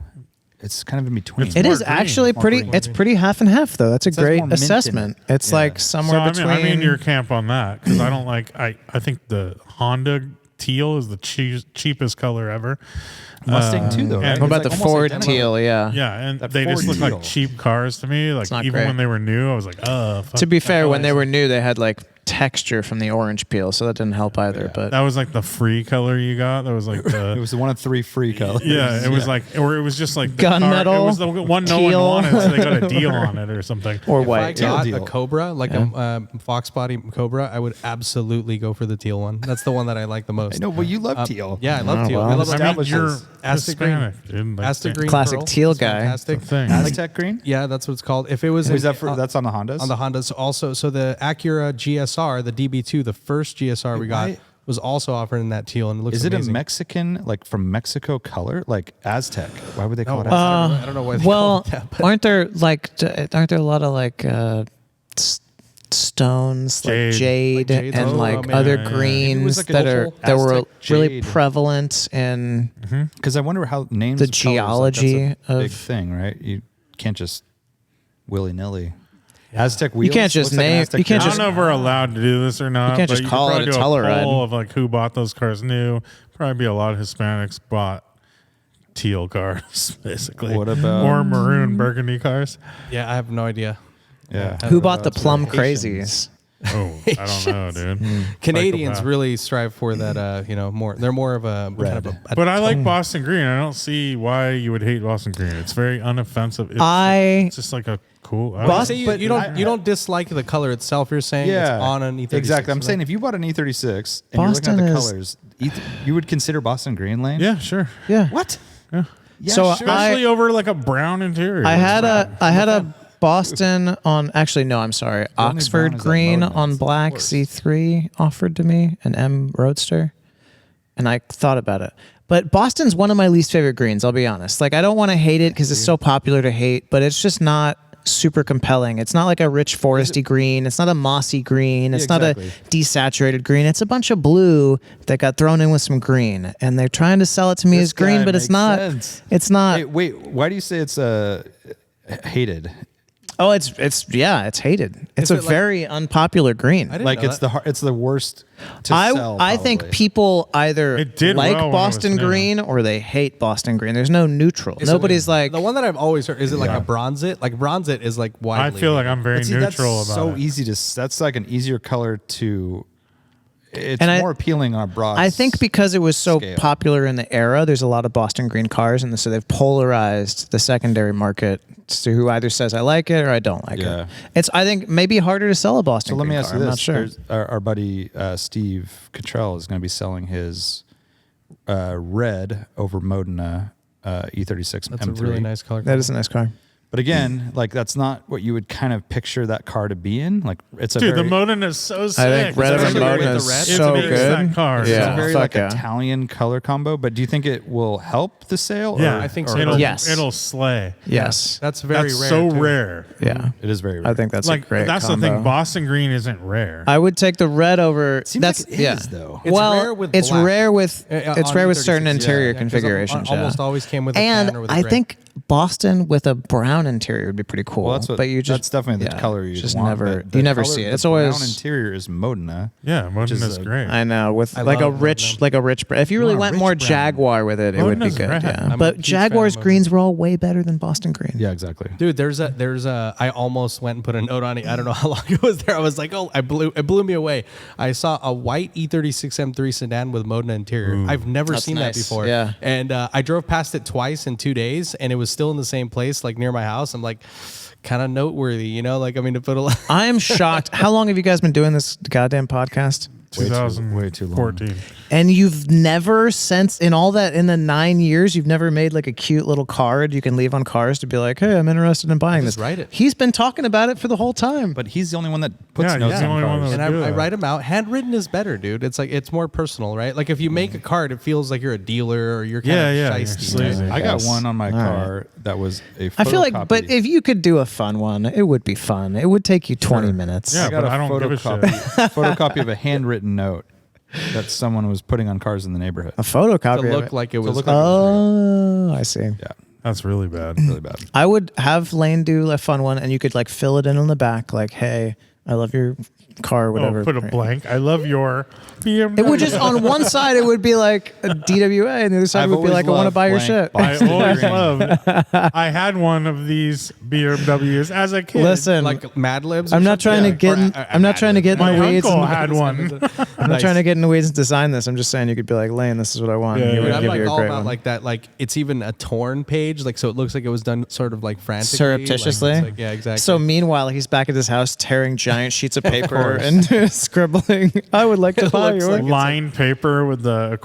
It's kind of in between. It's It more is green, actually more pretty. green. It's pretty half and half though. That's a says great more mint in it. assessment. It's Yeah. like somewhere between. I'm in your camp on that because I don't like. I think the Honda teal is the cheapest color ever. Mustang too, though. and Right? What about It's the like Ford almost identical. teal? Yeah. Yeah, and That they just Ford look teal. like cheap cars to me. Like not even great. when they were new, I was like, fuck To be that. fair, when they were new, they had like texture from the orange peel, so that didn't help either. But That was like the free color you got. That was like the. It was the one of three free colors. Yeah, it was like, or it was just like the Gunmetal, It was the one no teal. one wanted, so they got a deal on it or something. or If I white. got Teal a deal. Cobra, like a Fox body Cobra, I would absolutely go for the teal one. That's the one that I like the most. I know, but you love teal. Yeah, I love Oh, teal. wow. I love I mean, established you're ones. Aztec green. Hispanic, dude. Like, Aztec green. Classic pearl teal is guy. Fantastic. That's the thing. Aztec Green. Yeah, that's what it's called. If it was Is in- that for? That's on the Hondas. on the Hondas also. So the Acura GSR, the DB2, the first GSR we got, why- was also offered in that teal, and it looks Is it amazing. a Mexican, like from Mexico color, like Aztec? Why would they call it No, Aztec? I don't know why they Well, call it that, but aren't there a lot of like stones like jade Like jades. and Oh, like man. other Yeah, yeah. greens It was like a that are local that were Aztec really jade. prevalent in Because I wonder how names the of colors, like, geology that's a big of- thing, right? You can't just willy nilly. Aztec wheels. You can't just looks like an name- Aztec you can't I jewel. don't know if we're allowed to do this or not. can't but just could call it probably a do Telluride. poll of like who bought those cars new. Probably be a lot of Hispanics bought teal cars, basically. What about- or maroon burgundy cars? Yeah, I have no idea. Yeah. who bought the That's plum right. crazies. Oh, I don't know, dude. Canadians Psychopath. really strive for that. More. They're more of a kind of a But I like Boston Green. I don't see why you would hate Boston Green. It's very unoffensive. It's just like a cool. I Boston- don't- Say you don't dislike the color itself. You're saying it's on an E36. Exactly. I'm right? saying if you bought an E36 and Boston you're looking at the is- colors, you would consider Boston Green, Lane? yeah, sure. Yeah. What? Yeah. Yeah, So sure. Especially over like a brown interior. I had a Boston on, actually no, I'm sorry, only Oxford brown is that green Modena. on It's the black worst. C3 offered to me, an M Roadster, and I thought about it. But Boston's one of my least favorite greens, I'll be honest. Like I don't want to hate it because it's so popular to hate, but it's just not super compelling. It's not like a rich foresty green. It's not a mossy green. It's not a desaturated green. It's a bunch of blue that got thrown in with some green, and they're trying to sell it to me This as green, guy but it's makes not. sense. It's not. Hey, wait, why do you say it's hated? Oh, it's hated. It's a it like- very unpopular green. I didn't Like know it's that. it's the worst to sell. I think probably. people either It did like well when it was Boston new. Green or they hate Boston Green. There's no neutral. Is it Nobody's like the one that I've always heard. Is it like a bronzit? Like bronzit is like I widely. feel like I'm very But see, neutral that's about so it. easy to. That's like an easier color to. It's And more appealing on a broad. I think because it was so scale. popular in the era, there's a lot of Boston Green cars, and so they've polarized the secondary market to who either says I like it or I don't like Yeah. it. It's I think maybe harder to sell a Boston So let Green me ask car. you I'm this: not sure. There's- our buddy Steve Cottrell is going to be selling his red over Modena E36 That's M3. a really nice color. That is a nice car. But again, like that's not what you would kind of picture that car to be in. Like it's a Dude, very, the Modena is so sick. I think red over Especially with Modena the is red. so It's a good. big car. it's Yeah. a very fuck like yeah. Italian color combo. But do you think it will help the sale? Yeah, I think so. It'll, Yes. it'll slay. Yes. That's very That's rare. so too. rare. Yeah. It is very rare. I think that's Like a great that's combo. the thing. Boston Green isn't rare. I would take the red over. Seems That's like it yeah. is, though. It's well, rare with it's black. rare with it's On rare with E36, certain interior yeah, 'cause configurations. almost yeah. always came with a and tan or with a I gray. think Boston with a brown interior would be pretty cool. Well, that's what. but you just that's definitely the yeah, color you just want. never but the you never color- see it. the It's always brown interior is Modena. yeah, Modena's is great. I know with I like a love rich Modena. if you really want a went rich more brown. Jaguar with it, it would be Modena's good. rad. Yeah, I'm a but huge fan of Jaguar's Modena. greens were all way better than Boston Green. Yeah, exactly. Dude, there's a I almost went and put a note on it. I don't know how long it was there. I was like, it blew me away. I saw a white E36 M3 sedan with Modena interior. I've never That's seen nice. that before. Yeah. And I drove past it twice in 2 days, and it was still in the same place, like near my house. I'm like, kind of noteworthy, you know? Like, I mean, to put a I am shocked. How long have you guys been doing this goddamn podcast? Way too long. 2014. And you've never since in the 9 years, you've never made like a cute little card you can leave on cars to be like, hey, I'm interested in buying just this. write it. He's been talking about it for the whole time. But he's the only one that puts Yeah, notes he's the on only one cars. that and would do I that. write them out. Handwritten is better, dude. It's like it's more personal, right? Like if you make a card, it feels like you're a dealer or you're kind of Yeah, you're shiesty, sleazy. right? I got Yes. one on my All right. car that was a I feel like, photocopy. but if you could do a fun one, it would be fun. It would take you 20 minutes. Yeah, I got but a I don't give a shit. photocopy of a handwritten note that someone was putting on cars in the neighborhood. A photocopy To of look it. like it was. look like it was Oh, I see. Yeah, That's really bad. really bad. I would have Lane do a fun one, and you could like fill it in on the back, like, "Hey, I love your car," or whatever. Oh, put a blank. I love your BMW. It would just on one side it would be like a DWA, and the other side I've would be always like, "I want to loved buy your blank shit." I boxes. always loved. I had one of these BMWs as a kid. Listen, like Mad Libs. or I'm not trying to something? get. Or, In, I'm not trying to get in My the weeds. uncle and- had one. I'm not trying to get in the weeds and design this. I'm just saying you could be like, Lane, this is what I want. Yeah, and he yeah. would But I'm give like you a all great about one. like that. Like it's even a torn page, like so it looks like it was done sort of like frantically, Surreptitiously. Like, it's like, yeah, exactly. So meanwhile, he's back at his house tearing giant sheets of paper and scribbling. I would like to buy looks yours. like lined paper with the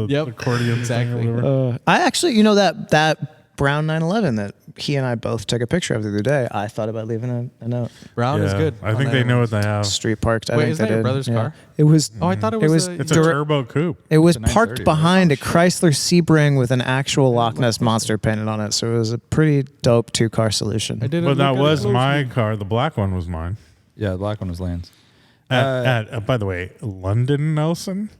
Yep, accordion exactly. thing or whatever. I actually, you know, that brown 911 that he and I both took a picture of the other day. I thought about leaving a note. Brown is Yeah, good. I think they know what they have. Street parked. I Wait, think isn't they that your did. brother's car? It was. Oh, I thought it was. It's a Direct- turbo coupe. It was It's a parked 930, behind a Chrysler Sebring with an actual Loch Ness monster painted on it. So it was a pretty dope 2-car solution. I didn't But that look at was it my closely. car. The black one was mine. Yeah, the black one was Lane's. By the way, London Nelson.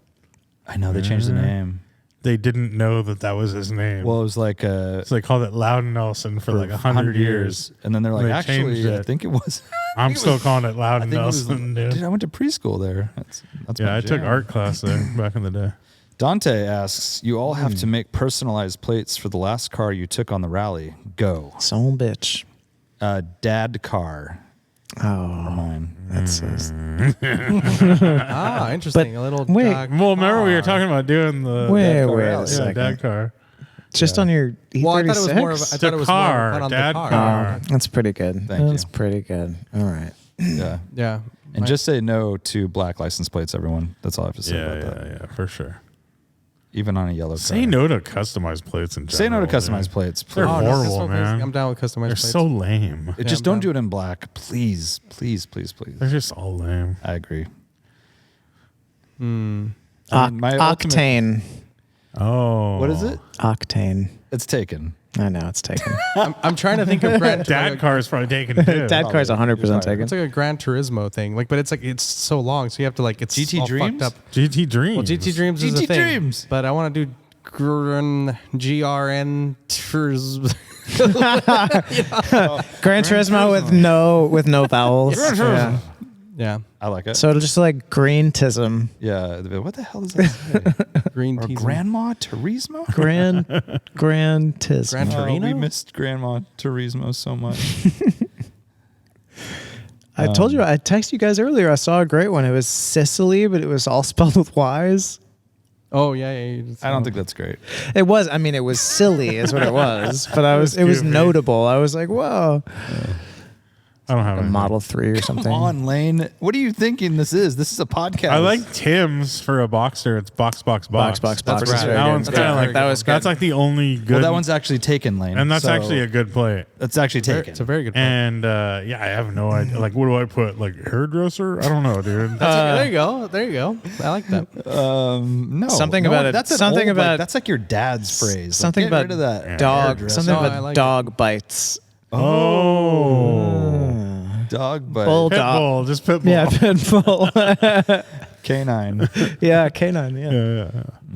I know they changed the name. They didn't know that was his name. Well, it was like so they called it Loudon Nelson for like 100 years. And then they're like, They actually, changed it. I think it was. I'm still calling it Loudon Nelson. Dude, I went to preschool there. That's yeah, I took art class there back in the day. Dante asks, you all have to make personalized plates for the last car you took on the rally. Go. Son bitch. Dad car. Oh, Mine. that's Interesting. A little wait. dog Well, remember we were car. talking about doing the wait rally. a second. dad car. Just on your E36? Well, I thought it was more of. I It's thought a it was car, more on dad the car. car. That's pretty good. Thank That's you. pretty good. All right. Yeah. Yeah. And just say no to black license plates, everyone. That's all I have to say Yeah, about that. yeah, for sure. Even on a yellow Say car. no to customized plates in general. Say no to customized dude. plates. They're please. horrible, custom plates, man. I'm down with customized They're plates. so lame. Just I'm don't down. do it in black. Please, please, please, please. They're just all lame. I agree. Octane. Oh. What is it? Octane. It's taken. I know it's taken. I'm trying to think of Dad car is probably taken too. Dad car's 100% taken. It's like a Gran Turismo thing, like, but it's so long, so you have to like it's GT all Dreams? fucked up. GT Dreams. Well, GT Dreams is GT the thing, Dreams. but I want to do GRN. Gran Turismo with no vowels. Yeah. Yeah, I like it. So it'll just like green-tism. Yeah. What the hell does that say? Green Or Teasm. Grandma Turismo? Gran-tism. Gran- Oh, we Torino? missed Grandma Turismo so much. I told you, I texted you guys earlier. I saw a great one. It was Sicily, but it was all spelled with Y's. Oh yeah. I don't think that's great. It was. I mean, it was silly, is what it was. But it was goofy. notable. I was like, whoa, I don't have a anything. Model 3 or something. Come on, Lane. What are you thinking this is? This is a podcast. I like Tim's for a Boxster. It's box. Box. That's That's right. very That good. one's kind of like that was good. that's like the only good. Well, that one's actually taken, Lane. and that's so actually a good plate. That's actually taken. It's a very good. Point. And yeah, I have no idea. Like, what do I put? Like hairdresser? I don't know, dude. There you go. There you go. I like that. No. Something no, about it. That's an Something old, about- like, that's like your dad's phrase. something Like, get about rid of that. dog. hairdresser. Something No, I about like dog bites. Dog bite. Bull dog. Pitbull, just pitbull. Yeah, pitbull. Canine. Yeah, canine. Yeah. Yeah.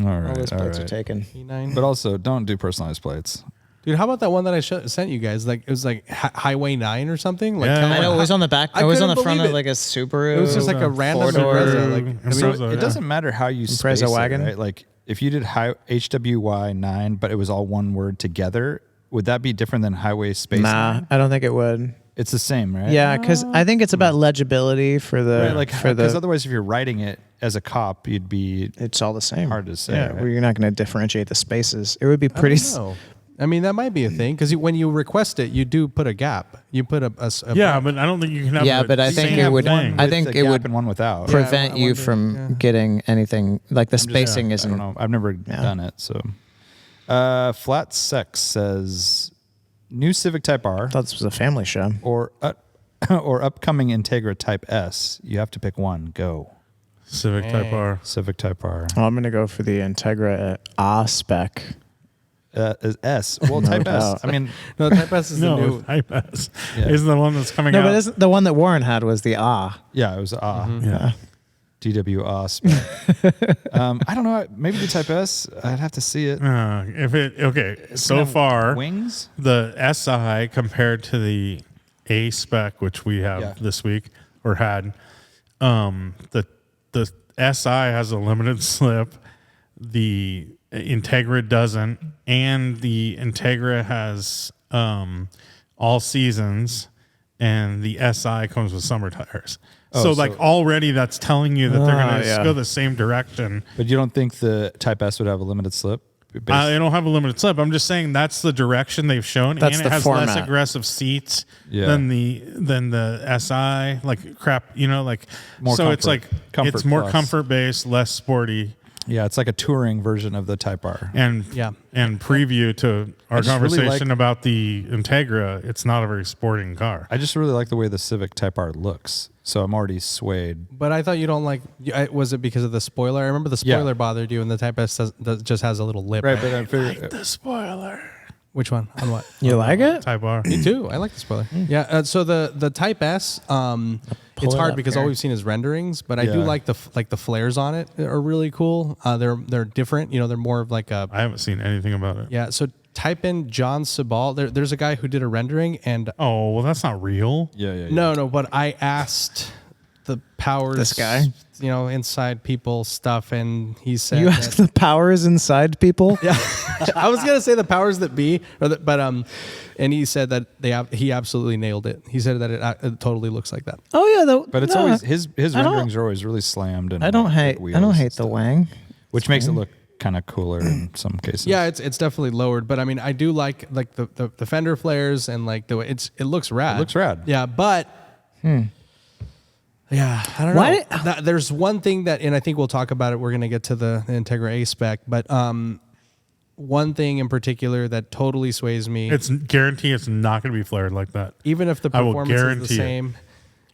All All right. those All plates are right. taken. E9. But also, don't do personalized plates. Dude, how about that one that I sent you guys? Like it was like Highway 9 or something. Like Yeah. kinda I I know like- it was on the back. I It was on the couldn't front of believe like a Subaru. It was just like a random four-door. Impreza. Like, Impreza, It doesn't matter how you space Impreza it, wagon? right? Like if you did HWY 9, but it was all one word together, would that be different than highway space? Nah, 9? I don't think it would. It's the same, right? Yeah, because I think it's about legibility for the Right, like for because the. otherwise, if you're writing it as a cop, you'd be It's all the same. hard to say, Yeah, right? where you're not going to differentiate the spaces. It would be I pretty. don't know. I mean, that might be a thing because when you request it, you do put a gap. You put a Yeah, but I don't think you can have. Yeah, the but I same think it would- thing. I think with it a gap would and one without. prevent I you wonder, from yeah. getting anything like the spacing I isn't. don't know. I've never done it. So, Flat Sex says, new Civic Type R I thought this was a family show. or upcoming Integra Type S. You have to pick one. Go. Civic Type R. Civic Type R. Oh, I'm going to go for the Integra A-Spec. S. Well, Type S. doubt. I mean, No, Type S is the No, new. Type S Yeah. is the one that's coming No, out. but isn't the one that Warren had was the A. yeah, it was yeah. DWA spec. I don't know. Maybe the Type S. I'd have to see it. So Gonna have far, wings. the SI compared to the A spec, which we have Yeah. this week or had, the SI has a limited slip. The Integra doesn't, and the Integra has all seasons, and the SI comes with summer tires. So already that's telling you that they're going to go the same direction. But you don't think the Type S would have a limited slip? They don't have a limited slip. I'm just saying that's the direction they've shown, That's and it the has format. less aggressive seats Yeah. than the SI. Like crap, More so it's comfort. like Comfort it's more plus. comfort based, less sporty, Yeah, it's like a touring version of the Type R. and Yeah. and preview to our just really conversation like- about the Integra. It's not a very sporting car. I just really like the way the Civic Type R looks. So I'm already swayed. But I thought you don't like. Was it because of the spoiler? I remember the Yeah. spoiler bothered you, and the Type S just has a little lip. Right, but I figured, The spoiler. Which one? On what? You like it? Type R. Me too. I like the spoiler. Yeah. So the Type S, pull it's it hard up because here. all we've seen is renderings, but I do Yeah. like the flares on it are really cool. They're different. You know, they're more of like a I haven't seen anything about it. yeah. So type in John Sabal. There's a guy who did a rendering, and Oh, well, that's not real. Yeah. no. But I asked the powers. This guy? You know, inside people stuff, and he said You that- ask the powers inside people? Yeah, I was gonna say the powers that be, and he said that he absolutely nailed it. He said that it totally looks like that. Oh yeah, But it's always his I don't- renderings are always really slammed and I don't big hate wheels I don't and hate the stuff, wang. which makes it look kind of cooler in some cases. Yeah, it's definitely lowered, but I mean, I do like the fender flares and like the way it looks rad. It looks rad. Yeah, but yeah, I don't know. Why There's one thing that, and I think we'll talk about it. We're gonna get to the Integra A-Spec, but one thing in particular that totally sways me. It's guarantee it's not going to be flared like that. Even if the I will performance is the guarantee it. same.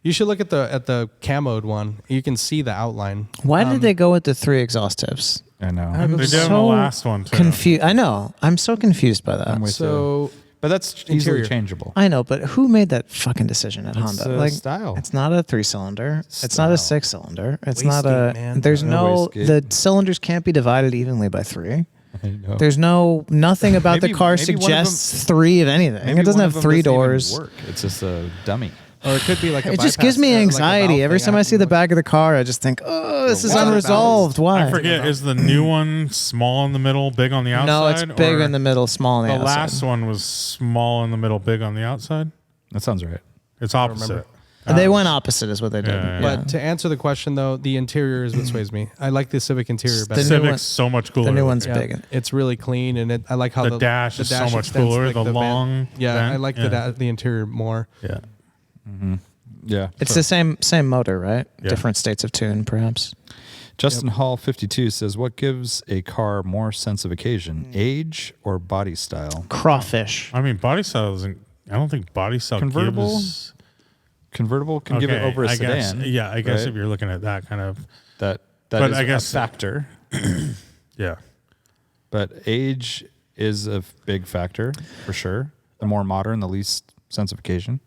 You should look at the camoed one. You can see the outline. Why did they go with the 3 exhaust tips? I know. I'm They did on the so last one too. confused. I know. I'm so confused by that. I'm with So But that's easily Interior. changeable. I know, but who made that fucking decision at It's, Honda? style. It's not a 3-cylinder. It's not a Style. 6-cylinder. It's not a. Wastegate, man. There's no. Wastegate. The cylinders can't be divided evenly by 3. I know. There's nothing about the Maybe- car maybe one of suggests 3 of anything. Maybe It doesn't one have of them 3 doesn't even doors. work. It's just a dummy. or it could be like a It just bypass, gives me like a anxiety. valve Every thing. time I see the back of the car, I just think, oh, this is water unresolved. Why? I forget, is the new one small in the middle, big on the outside? No, it's big or in the middle, small on the The outside. last one was small in the middle, big on the outside. That sounds right. It's opposite. remember. They went opposite, is what they did. Yeah, Yeah. But to answer the question though, the interior is what sways me. I like the Civic interior better. The new Civic's one- so much cooler. the new one's looking. big. It's really clean, and I like how The dash is so much extends, cooler, like, the vent. long Yeah, vent, I like yeah. the interior more. Yeah. Yeah. It's the same motor, right? Yeah. Different states of tune, perhaps. Justin Hall 52 says, "What gives a car more sense of occasion, age or body style?" Crawfish. I mean, body style isn't. I don't think body style Convertible? gives. Convertible can give it Okay, over a I guess, sedan. yeah, I guess right? if you're looking at that kind of. that But is I guess- a factor. Yeah. But age is a big factor for sure. The more modern, the least sense of occasion.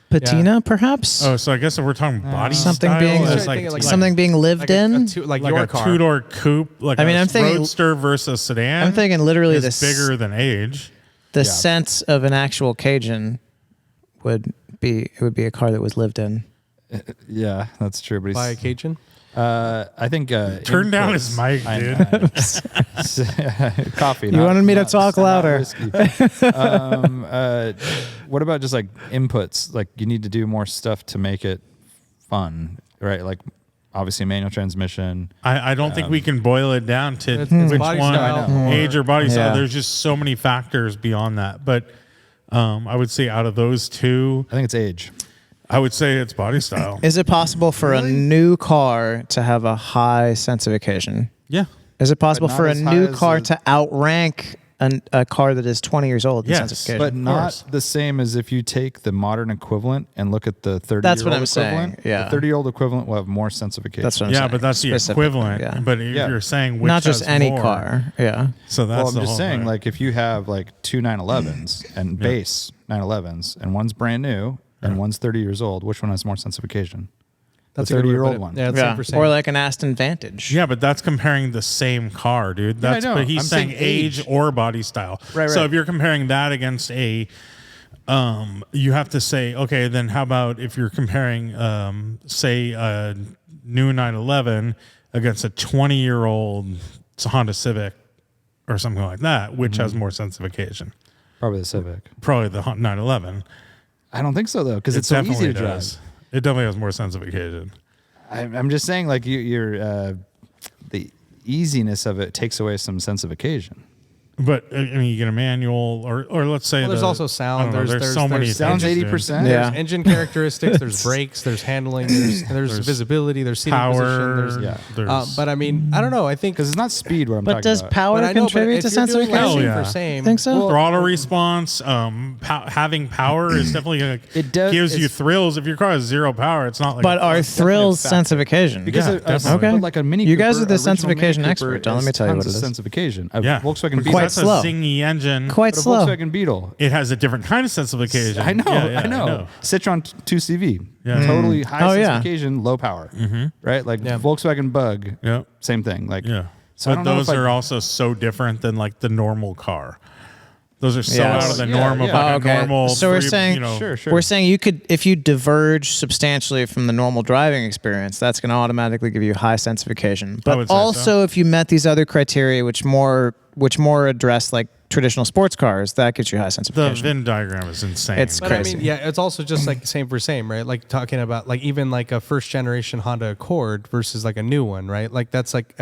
Patina, perhaps? Oh, so I guess if we're talking body Something style, being- it's Thinking like- Something being lived Like a in? like like your a car. two-door coupe, like I mean, a I'm thinking- roadster versus sedan. I'm thinking literally is bigger than age. the Yeah. sense of an actual Cajun would be a car that was lived in. Yeah, that's true. But by a he's, Cajun. I think Turn down inputs- his mic, I dude. know. Coffee. You wanted me to talk louder. What about just like inputs? Like you need to do more stuff to make it fun, right? Like obviously manual transmission. I don't think we can boil it down to It's which body one, style. age or body Yeah. style. There's just so many factors beyond that. But I would say out of those two, I think it's age. I would say it's body style. Is it possible for a new car to have a high sense of occasion? Yeah. Is it possible But for not a as high new as car a- to outrank a car that is 20 years old in Yes, sense of occasion? But not course. the same as if you take the modern equivalent and look at the 30-year-old That's what I'm equivalent. saying, yeah. The 30-year-old equivalent will have more sense of occasion. That's what I'm Yeah, saying. but that's the Specifically, equivalent. yeah. But if Yeah. you're saying which Not just has any more, car. Yeah. So that's Well, I'm the just whole saying, thing. like, if you have like two 911s and base 911s, and one's brand new and one's 30 years old, which one has more sense of occasion? That's the a good way to 30-year-old put it. one. Yeah, that's Yeah. super Or like an Aston Vantage. Yeah, but that's comparing the same car, dude. Yeah, I That's know. but he's I'm saying saying age age. or body style. Right, So right. if you're comparing that against a you have to say, okay, then how about if you're comparing say a new 911 against a 20-year-old Honda Civic or something like that, which has more sense of occasion? Probably the Civic. Probably the 911. I don't think so though, because it's so easy to drive. does. It definitely has more sense of occasion. I'm just saying, like you're the easiness of it takes away some sense of occasion. But I mean, you get a manual, or let's say Well, there's also sound. I don't know, There's- there's so many there's Sounds things, dude. 80%. Yeah. There's engine characteristics. There's brakes. There's handling. There's visibility. There's seating Power. position. Yeah. There's, But I mean, I don't know. I think Because it's not speed what I'm But talking does about. power but I know, but contribute if to you're sense of doing like occasion? Hell same yeah. for same. Think so? throttle response, having power is definitely like, It does- gives you it's- thrills. If your car has zero power, it's not like. But are It's definitely a thrills factor. sense of occasion? Because Yeah, a, definitely. Okay. but like a Mini You guys Cooper, are the sense of original occasion Mini Cooper expert. Don't let has me tell you tons what it of is. sense of occasion. A Yeah. Volkswagen Quite V12 that's slow. a zingy engine. Quite But a slow. Volkswagen Beetle. It has a different kind of sense of occasion. I know, Yeah, I know. Citroen 2CV, Yeah. totally high Oh, sense yeah. of occasion, low power, right? Like Volkswagen Bug, Yeah. same thing. Like, Yeah. so I But don't know those if are also so different than like the normal car. Those are so Yes. out of the Yeah, norm of yeah. like Oh, a okay. normal. So we're saying- Sure. We're saying you could, if you diverge substantially from the normal driving experience, that's going to automatically give you high sense of occasion. would But say also, so. if you met these other criteria, which more address like traditional sports cars, that gets you high sense of The occasion. Venn diagram is insane. It's But crazy. I mean, yeah, it's also just like same for same, right? Like talking about like even like a first generation Honda Accord versus like a new one, right? Like that's like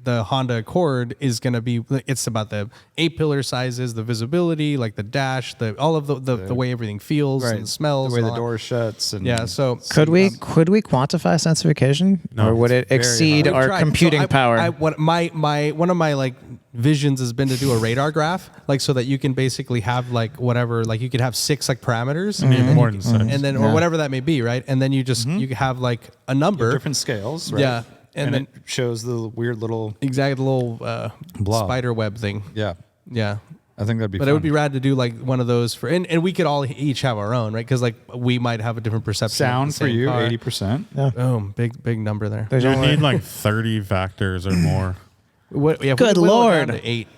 the Honda Accord is going to be, it's about the 8-pillar sizes, the visibility, like the dash, all of the way everything feels and smells, the way and the all door shuts, and that. Yeah, so Could we quantify sense of occasion, No, or would it very exceed hard. our Tried. computing So power? what one of my like visions has been to do a radar graph, like so that you can basically have like whatever, like you could have 6 like parameters, need more than 6. and then or whatever that may be, right? And then you just you have like a number, different scales, right? yeah, and then it shows the weird little, exactly the little Blob. spider web thing, yeah. yeah. I think that'd be But fun. it would be rad to do like one of those for, and we could all each have our own, right? Because like we might have a different perception. of sound the for same you, car. 80%. Boom, big number there. There's You only- need like 30 factors or more. What, yeah, if Good we whittle it down Lord. to 8.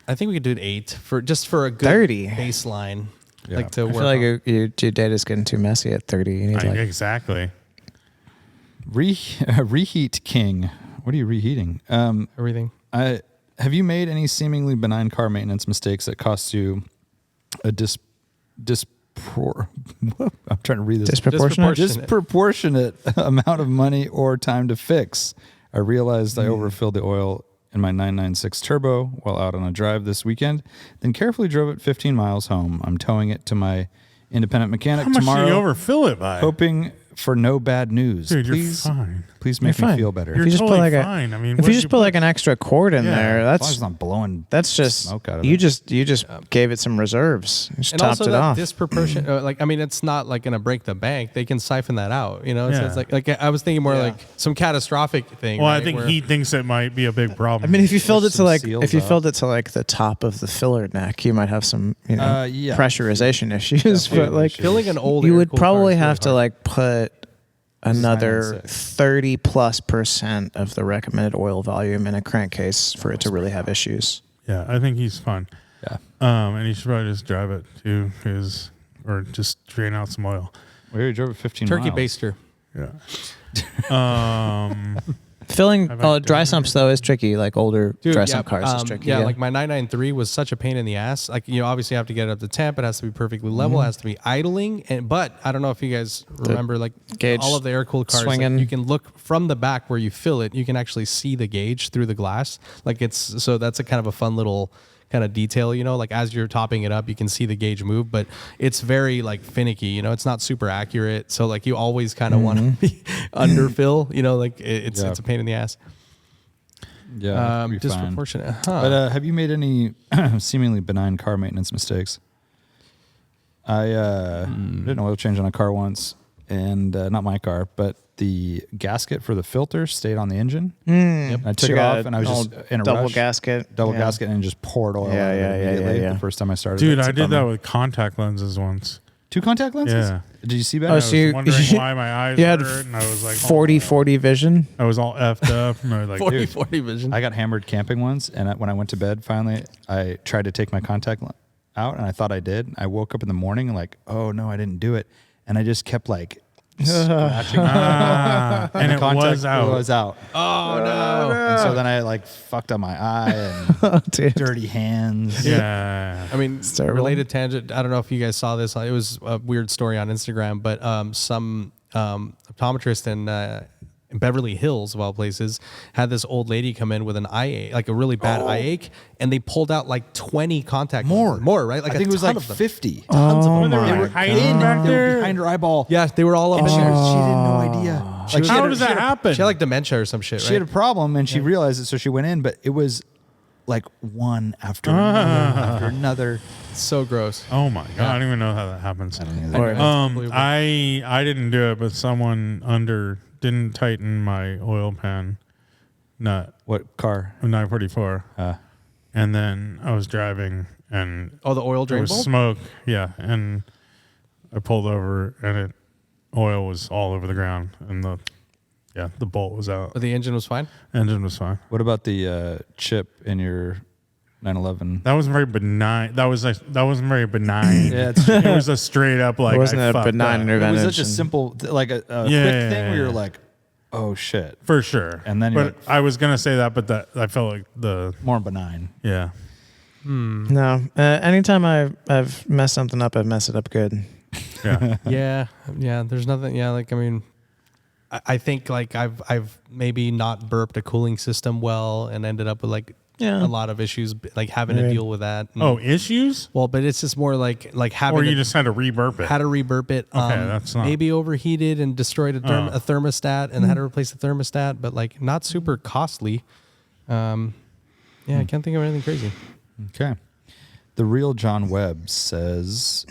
I think we could do an 8 for a good 30. baseline, Yeah. like to I work. feel like on. your data's getting too messy at 30. You need like Exactly. Reheat King. What are you reheating? Everything. Have you made any seemingly benign car maintenance mistakes that cost you a I'm trying to read this. disproportionate. Disproportionate amount of money or time to fix. I realized I overfilled the oil in my 996 Turbo while out on a drive this weekend, then carefully drove it 15 miles home. I'm towing it to my independent mechanic How much tomorrow, do you overfill it by? hoping for no bad news. Dude, please, you're fine. please make You're me fine. feel better. You're If you just put totally like fine. I mean, if what you did just you put like an extra cord in Yeah. there, As long as that's it's not blowing. just smoke out of you it. just gave it some reserves. You just And topped also it that off. disproportionate, like I mean, it's not like going to break the bank. They can siphon that out, you know. So Yeah. it's like I was thinking more like some catastrophic thing. Well, I right, think where- he thinks it might be a big problem. I mean, if you filled it to some like seals up. the top of the filler neck, you might have some yeah. pressurization issues. But like filling an old, you would air-cooled car probably is really have to hard. like put another 996. 30+% of the recommended oil volume in a crankcase for it to really have issues. yeah, I think he's fine. Yeah. And he should probably just drive it to his, or just drain out some oil. We already drove it 15 turkey miles. baster. Yeah. Filling Have I dry done sumps though is tricky. Like older dry sump cars is tricky. Yeah, like my 993 was such a pain in the ass. Like obviously you have to get it up to temp. It has to be perfectly level. It has to be idling. But I don't know if you guys remember like gauge all of the air cooled cars. Like, swinging. you can look from the back where you fill it. You can actually see the gauge through the glass. Like so that's a kind of a fun little kind of detail, like as you're topping it up, you can see the gauge move, but it's very like finicky, it's not super accurate. So like you always kind of want to be underfill, like it's a pain in the ass. Yeah. it'd be fine. Disproportionate. But have you made any seemingly benign car maintenance mistakes? I did an oil change on a car once, and not my car, but the gasket for the filter stayed on the engine. Yep. I took So it you off, got and I was an just in a double rush, gasket. double Yeah. gasket, and just poured oil. Yeah, out of it yeah, yeah, immediately yeah. The first time I started, Dude, It's I a did that bummer. with contact lenses once. 2 contact lenses. Yeah. Did you see that? Oh, I so was you- wondering why my eyes you had hurt, and I was like, 40/40 vision. I was all effed up. And I was like, 40/40 vision. I got hammered camping once, and when I went to bed, finally, I tried to take my contact out, and I thought I did. I woke up in the morning and like, oh no, I didn't do it, and I just kept like scratching. and the it contact was out. was out. Oh no. And so then I like fucked up my eye and Dude. dirty hands. Yeah. I mean, terrible. related tangent. I don't know if you guys saw this. It was a weird story on Instagram, but some optometrist in Beverly Hills, of all places, had this old lady come in with an eye ache, like a really bad eye ache, and they pulled out like 20 contact lenses. More, right? Like I think it was ton like of them. 50. Tons of them. They were They were hiding back they were there. behind her eyeball. Yeah, they were all up in She there. didn't know idea. Like, How does that happen? She had like dementia or some shit, She had a right? problem and she realized it, so she went in, but it was like one after another after another. So gross. Oh my god! I don't even know how that happens. Anyway, that's I unbelievable. didn't do it, but someone didn't tighten my oil pan nut. What car? 944. and then I was driving, and Oh, the oil there drain was bolt? smoke. Yeah, and I pulled over, and oil was all over the ground, and the bolt was out. But the engine was fine? Engine was fine. What about the chip in your 911? That wasn't very benign. That wasn't very benign. Yeah, it was a straight up like. It wasn't I a fucked benign up. It was intervention. such a simple, like a quick thing where you're like, oh shit. For sure. And then you're but like- I was gonna say that, but that I felt like More benign. yeah. No. Anytime I've messed something up, I've messed it up good. Yeah. Yeah. There's nothing. Yeah. Like, I mean, I think like I've maybe not burped a cooling system well and ended up with like Yeah. a lot of issues, like having to Maybe. deal with that. And- Oh, issues? well, but it's just more like having Or you to, just had to reburp it. had to reburp it. Okay, that's not- maybe overheated and destroyed a thermostat and had to replace the thermostat, but like not super costly. I can't think of anything crazy. Okay. The real John Webb says,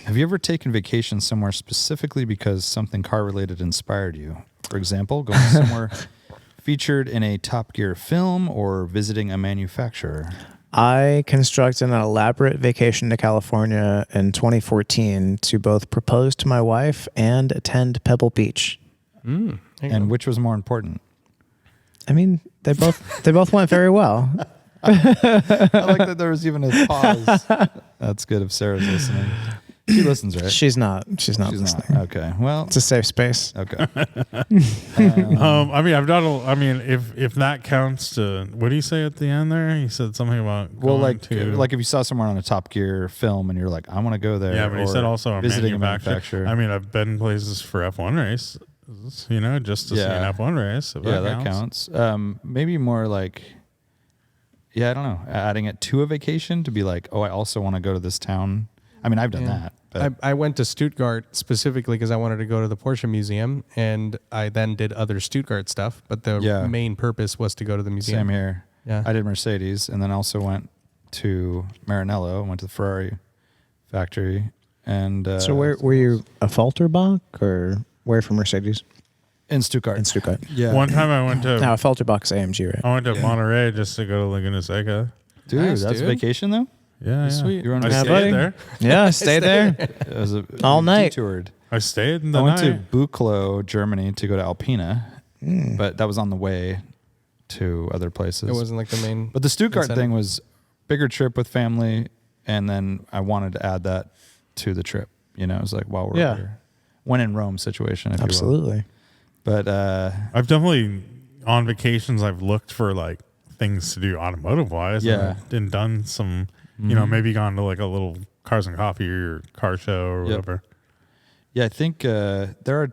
have you ever taken vacation somewhere specifically because something car related inspired you? For example, going somewhere featured in a Top Gear film or visiting a manufacturer? I constructed an elaborate vacation to California in 2014 to both propose to my wife and attend Pebble Beach. And which was more important? I mean, they both went very well. I like that there was even a pause. That's good if Sarah's listening. She listens, right? She's not listening. Okay. Well, It's a safe space. okay. I mean, I've done. I mean, if that counts to, what do you say at the end there? He said something about Well, going like if you saw someone on a Top Gear film and you're like, I want to go there. yeah, but he or said also a visiting manufacturer. I mean, I've been places for F1 race, just to see an F1 race. If Yeah, that counts. Maybe more like, I don't know, adding it to a vacation to be like, oh, I also want to go to this town. I mean, I've done that. But I went to Stuttgart specifically because I wanted to go to the Porsche Museum, and I then did other Stuttgart stuff. But the main purpose was to go to the museum. Same here. Yeah. I did Mercedes, and then also went to Maranello, went to the Ferrari factory. And So where were you, a Falterbach or where from Mercedes? in Stuttgart. In Stuttgart. Yeah. One time I went to No, a Falterbach's AMG, right? I went to Monterey just to go to Laguna Seca. Dude, Nice, that's dude. vacation though? Yeah, Sweet. You were on I a stayed buddy. there. Yeah, stay there. It was All night. Detoured. I stayed in the I went to night. Buchloe, Germany to go to Alpina, but that was on the way to other places. It wasn't like the main. But the Stuttgart incentive. thing was bigger trip with family, and then I wanted to add that to the trip. It was like while we're here. When in Rome situation, if you will. Absolutely. But I've definitely on vacations. I've looked for like things to do automotive wise. Yeah. and done some. Maybe gone to like a little cars and coffee or car show or whatever. yeah, I think there are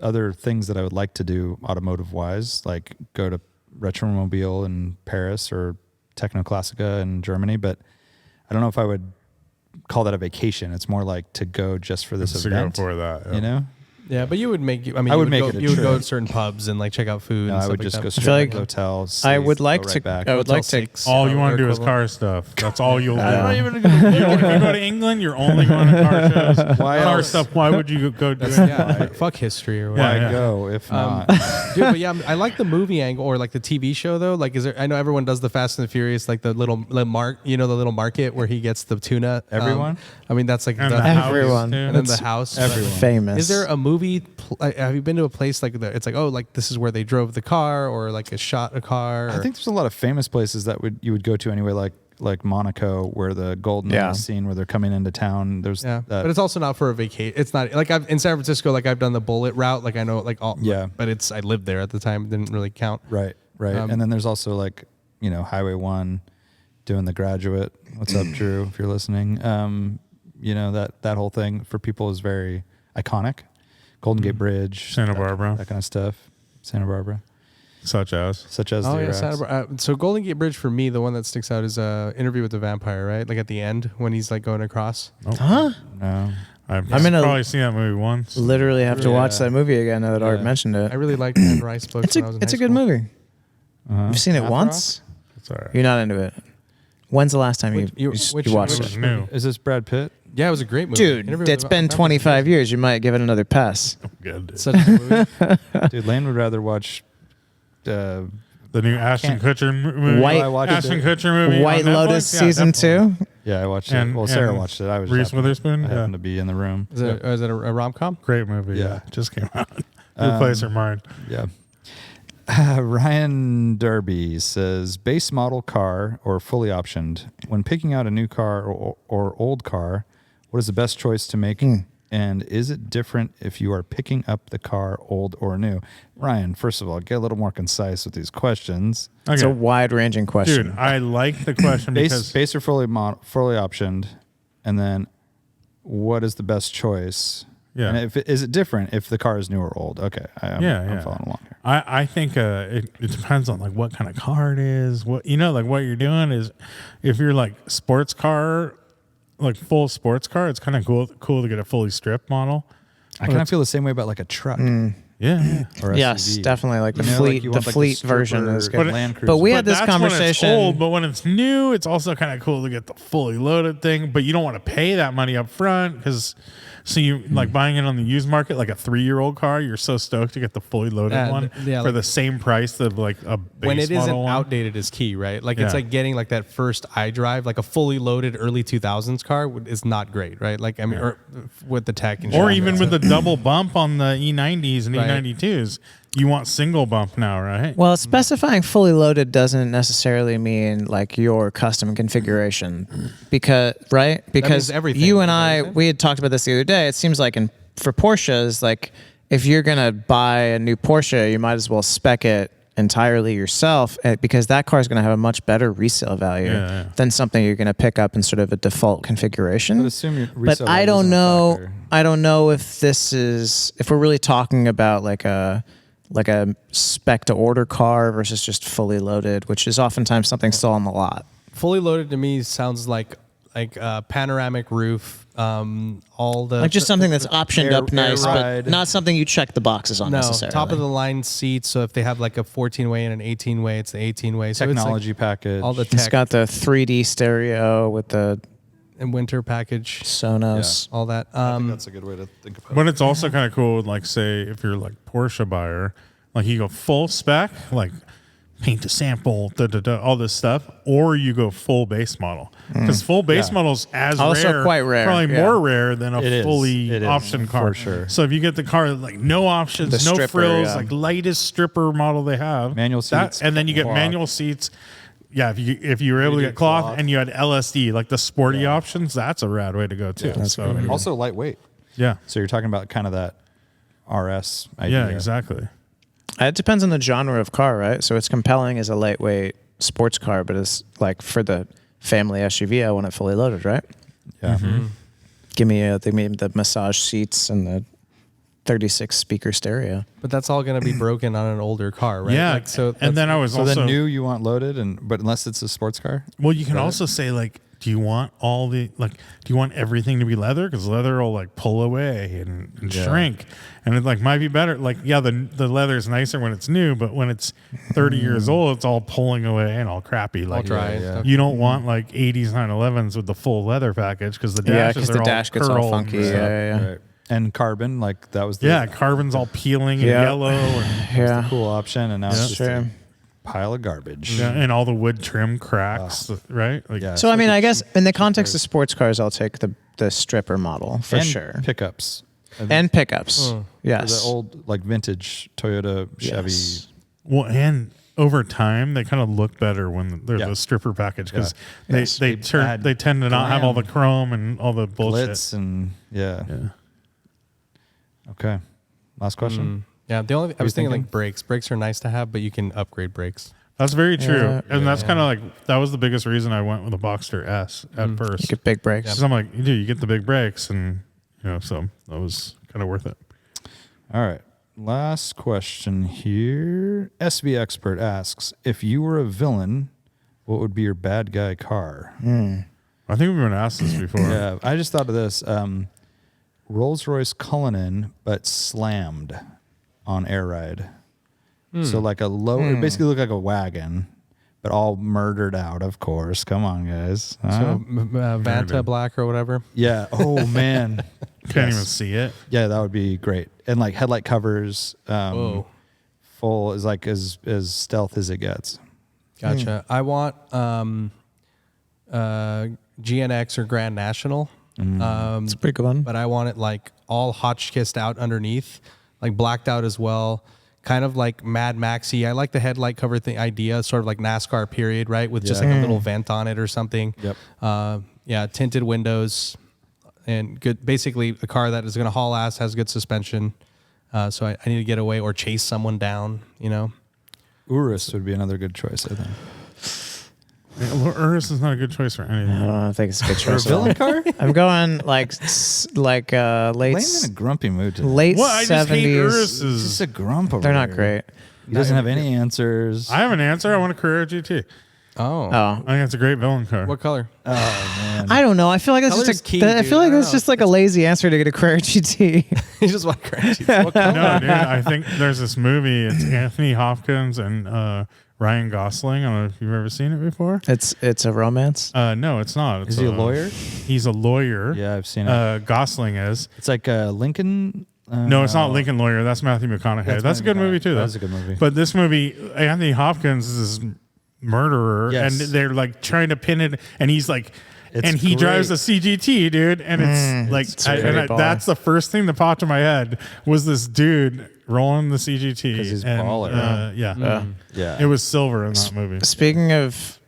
other things that I would like to do automotive wise, like go to Retromobile in Paris or Technoclassica in Germany. But I don't know if I would call that a vacation. It's more like to go just for this Just to go event. for that. Yeah. You know? Yeah, but you would make. I mean, I you would make go, it a You would go trip. to certain pubs and like check out food. No, and I stuff would like just that. go I straight feel to like the hotels. I would go like right to. back. I would like Hotel to. 6. All you want to do is equivalent. car stuff. That's all you'll do. I'm not even If you go to England, you're only going to car shows. Why car else? stuff. Why would you go do it? Yeah, fuck history or whatever. Why Yeah. go if not? Dude, but yeah, I like the movie angle or like the TV show though. Like, is there? I know everyone does the Fast and the Furious, like the little the little market where he gets the tuna. Everyone? I mean, that's like And the the house, Everyone. too. and then the It's house. everyone. Famous. Is there a movie? Have you been to a place like that? It's like, oh, like this is where they drove the car, or like a shot a car. I or- think there's a lot of famous places that you would go to anyway, like Monaco, where the golden scene where they're coming into town. There's Yeah, that. but it's also not for a vacation. It's not like I've in San Francisco. Like I've done the Bullet route. Like I know, like all. Yeah. But I lived there at the time. It didn't really count. right. And then there's also like Highway 1, doing The Graduate. What's up, Drew? If you're listening, that whole thing for people is very iconic. Golden Gate Bridge, Santa Barbara. that kind of stuff. Santa Barbara, such as. such as Oh the yeah, Iraqs. Santa Barbara. So Golden Gate Bridge for me, the one that sticks out is Interview with the Vampire, right? Like at the end when he's like going across. Huh? No, I've I'm gonna- probably seen that movie once. Literally have to watch Yeah. that movie again now that Art Yeah. mentioned it. I really liked Anne Rice books. It's when I was in a high good school. movie. Uh-huh. You've seen it Math once. It's all right. You're not into it. When's the last time Which- you which- watched Which is it? new. Rock? Is this Brad Pitt? Yeah, it was a great movie. Dude, Interview with it's the been Vampire. 25 years. You might give it another pass. Good. Such a good movie. Dude, Lane would rather watch The new Ashton Kutcher movie. White- I watched Ashton it. Kutcher movie. White on Netflix? Lotus Yeah, season definitely. 2. Yeah, I watched And- it. Well, Sarah and watched it. I was Reese happened- Witherspoon? I Yeah. happened to be in the room. Is it a rom-com? Great movie. Yeah. Yeah. Just came out. Replace her mind. Yeah. Ryan Derby says, base model car or fully optioned. When picking out a new car or old car, what is the best choice to make? And is it different if you are picking up the car old or new? Ryan, first of all, get a little more concise with these questions. Okay. It's a wide-ranging question. Dude, I like the question because Base or fully optioned, and then what is the best choice? Yeah. And is it different if the car is new or old? Okay, I'm following along here. I think it depends on like what kind of car it is. What like what you're doing is if you're like sports car, like full sports car, it's kind of cool to get a fully stripped model. I kind of feel the same way about like a truck. Yeah. Or Yes, SUV. definitely. Like the You know, fleet, like you the want, like, fleet stripper version is good. Land But we Cruiser. had this that's conversation. When it's old, but when it's new, it's also kind of cool to get the fully loaded thing. But you don't want to pay that money up front because you like buying it on the used market, like a 3-year-old car. You're so stoked to get the fully loaded one for the same price of like a base When it isn't model one. outdated is key, right? Like it's Yeah. like getting like that first iDrive, like a fully loaded early 2000s car is not great, right? Like I mean, or with the tech and Or shit. even with the double bump on the E90s and Right. Mm-hmm. E92s, you want single bump now, right? Well, specifying fully loaded doesn't necessarily mean like your custom configuration, because means everything, you and right? we had talked about this the other day. It seems like for Porsches, like if you're gonna buy a new Porsche, you might as well spec it entirely yourself because that car is going to have a much better resale value than something you're going to pick up in sort of a default configuration. But assume your But resale I value don't isn't a know. factor. I don't know if if we're really talking about like a spec to order car versus just fully loaded, which is oftentimes something still on the lot. fully loaded to me sounds like panoramic roof, all the Like just something that's optioned air- up nice, air but ride. not something you check the boxes on no necessarily. top of the line seats. So if they have like a 14-way and an 18-way, it's the 18-way. So Technology it's package. like all the It's tech got the 3D stereo with the and winter package, Sonos. all that. I think that's a good way to think about But it's also kind of cool, like say if you're like Porsche buyer, like you go full spec, like paint to sample, all this stuff, or you go full base model because full base models as Also quite rare, probably yeah. more rare than a It is. fully It is, option car for sure. So if you get the car like no options, The no stripper, frills, yeah. like lightest stripper model they have, Manual seats, and then you get cloth. manual seats. Yeah, if you were able to did get cloth cloth. and you had LSD, like the sporty options, that's a rad way to go too. Yeah. So Also lightweight. yeah, So you're talking about kind of that RS idea. yeah, exactly. It depends on the genre of car, right? So it's compelling as a lightweight sports car, but it's like for the family SUV, I want it fully loaded, right? Yeah. Give me the massage seats and the 36 speaker stereo. But that's all going to be broken on an older car, right? Yeah, Like, so and then I was So also then new you want loaded, but unless it's a sports car. well, you can also say like, do you want do you want everything to be leather? Because leather will like pull away and shrink, and it like might be better. Like yeah, the leather is nicer when it's new, but when it's 30 years old, it's all pulling away and all crappy. Like dry and stuff. you don't want like 80s 911s with the full leather package because the Yeah, dashes because the are dash all gets all curled funky. and stuff. Yeah. Right. And carbon, like that was the, Yeah, carbon's all peeling and Yeah. yellow, and, was the cool option, and now it's just Sure. a pile of garbage. and all the wood trim cracks, right? Like Yeah. So I mean, I guess in the context cheaper. of sports cars, I'll take the stripper model for And sure, pickups. and pickups. For Yes, the old like vintage Toyota, Chevy. Yes. Well, and over time, they kind of look better when they're Yeah. the stripper package because Yeah. they Yes. they They turn add they tend to not have all the glam. chrome and all the bullshit. Glitz and yeah. Yeah. Okay. Last question. Yeah, I was thinking thinking? like brakes. Brakes are nice to have, but you can upgrade brakes. That's very true, Yeah. and that's kind of like that was the biggest reason I went with a Boxster S at you first. get big brakes. Because I'm like, dude, you get the big brakes, and so that was kind of worth it. All right. Last question here. SV Expert asks, if you were a villain, what would be your bad guy car? I think we've been asked this before. Yeah, I just thought of this. Rolls-Royce Cullinan, but slammed on air ride. So like a low, it basically looked like a wagon, but all murdered out, of course. Come on, guys. Huh? So Vanta Black or whatever. Yeah. Oh, man. Can't Yes. even see it. Yeah, that would be great. And like headlight covers, Whoa. full, is like as stealth as it gets. Gotcha. I want GNX or Grand National. It's a pretty good one. But I want it like all hotchkissed out underneath, like blacked out as well. Kind of like Mad Maxy. I like the headlight cover thing idea, sort of like NASCAR period, right? With just like a little vent on it or something. Yep. Yeah, tinted windows and good. Basically, a car that is going to haul ass, has good suspension. So I need to get away or chase someone down, you know? Urus would be another good choice, I think. Urus is not a good choice for anything. I don't think it's a good For a choice. villain car? I'm going like late Lane's in a grumpy mood today. late Well, I just hate 70s. Urus's. He's just a grump over They're not here. great. He doesn't have any answers. I have an answer. I want a Carrera GT. Oh. I think it's a great villain car. What color? Oh, man. I don't know. I feel like that's Color's just key, I dude. feel like I don't that's know. just like a lazy answer to get a Carrera GT. You just want crazy. What color? No, dude. I think there's this movie. It's Anthony Hopkins and Ryan Gosling. I don't know if you've ever seen it before. It's a romance. No, it's not. It's Is he a lawyer? He's a lawyer. Yeah, I've seen it. Gosling is. It's like Lincoln. No, it's not Lincoln Lawyer. That's Matthew McConaughey. That's a good movie too. That's a good movie. But this movie, Anthony Hopkins is this murderer, Yes. and they're like trying to pin it, and he's like, It's and he great. drives a CGT, dude, and it's like, it's very baller. that's the first thing that popped in my head was this dude rolling the CGT. 'Cause he's and, baller. Yeah, Yeah. it was silver in that movie. Speaking of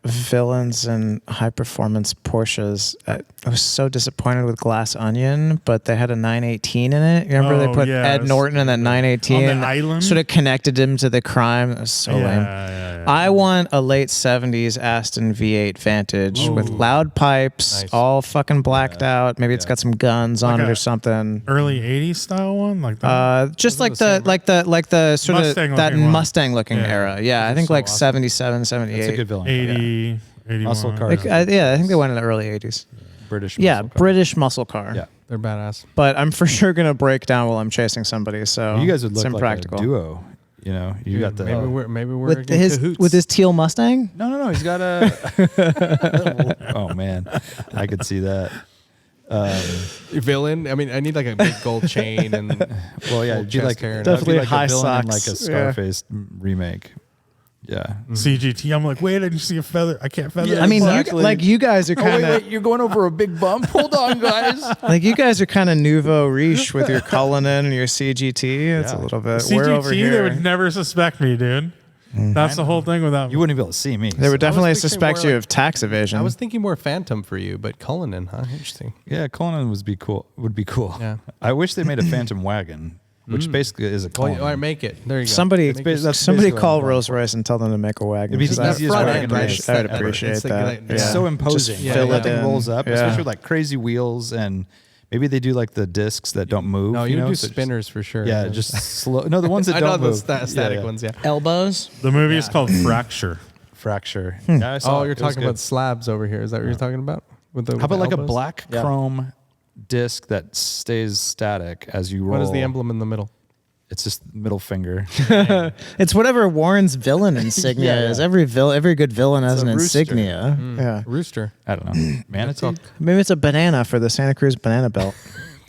villains and high performance Porsches, I was so disappointed with Glass Onion, but they had a 918 in it. You remember they Oh, put yes. Ed Norton in that 918, On the island? sort of connected him to the crime. It was so lame. I want a late 70s Aston V8 Vantage with loud pipes, Nice. all fucking blacked out. Maybe it's got some guns on Like it or a something. Early '80s style one, like that. Just like the the sort of Mustang that looking one. Mustang looking Yeah. era. Yeah, I think so like awesome. 77, 78. It's a good villain. 80, 81. Muscle car. Like, I think they went in the early 80s. British. Yeah, muscle car. British muscle car. Yeah. They're badass. But I'm for sure going to break down while I'm chasing somebody. So You guys would it's look like impractical. a duo. You know, you got the. Maybe we're With in his cahoots. with his teal Mustang? No. He's got a. Oh man, I could see that. villain. I mean, I need like a big gold chain and Well, yeah, full it'd be chest like hair and Definitely that'd be like high a villain in socks. like a Scarface remake. Yeah. CGT. I'm like, wait, I didn't see a feather. I can't feather. Yeah, I mean, exactly. you guys are kind of you're going over a big bump. Hold on, guys. like you guys are kind of nouveau riche with your Cullinan and your CGT. It's a Yeah. little bit. We're over CGT, here. they would never suspect me, dude. That's the whole thing without You wouldn't be able to see me. They would definitely picturing suspect more you like- of tax evasion. I was thinking more Phantom for you, but Cullinan, huh? Interesting. Yeah, Cullinan would be cool. Yeah. I wish they made a Phantom wagon, which basically is a Well, Cullinan. all right, make it. There you go. somebody Make it- somebody basically call what I'm Rolls Royce and tell them to make a wagon. It'd be the 'cause easiest I would wagon to make. appreciate, I would appreciate It's like that. that- It's Yeah. so imposing. Just Yeah, fill that it thing in. rolls up, Yeah. especially with like crazy wheels, and maybe they do like the discs that don't move. No, you know, do so just- spinners for sure. Yeah, just slow. No, the ones that I know don't the move. static Yeah. ones. Yeah. Elbows. the movie is called Fracture. Fracture. Yeah, I saw Oh, it. you're It was talking good. about slabs over here. Is that what you're talking about? With the How about like a elbows? black chrome disc that stays static as you roll? What is the emblem in the middle? It's just middle finger. It's whatever Warren's villain insignia Yeah, is. yeah. Every good villain has a an rooster. insignia. Yeah. Rooster. I don't know. Manatee. Maybe it's a banana for the Santa Cruz banana belt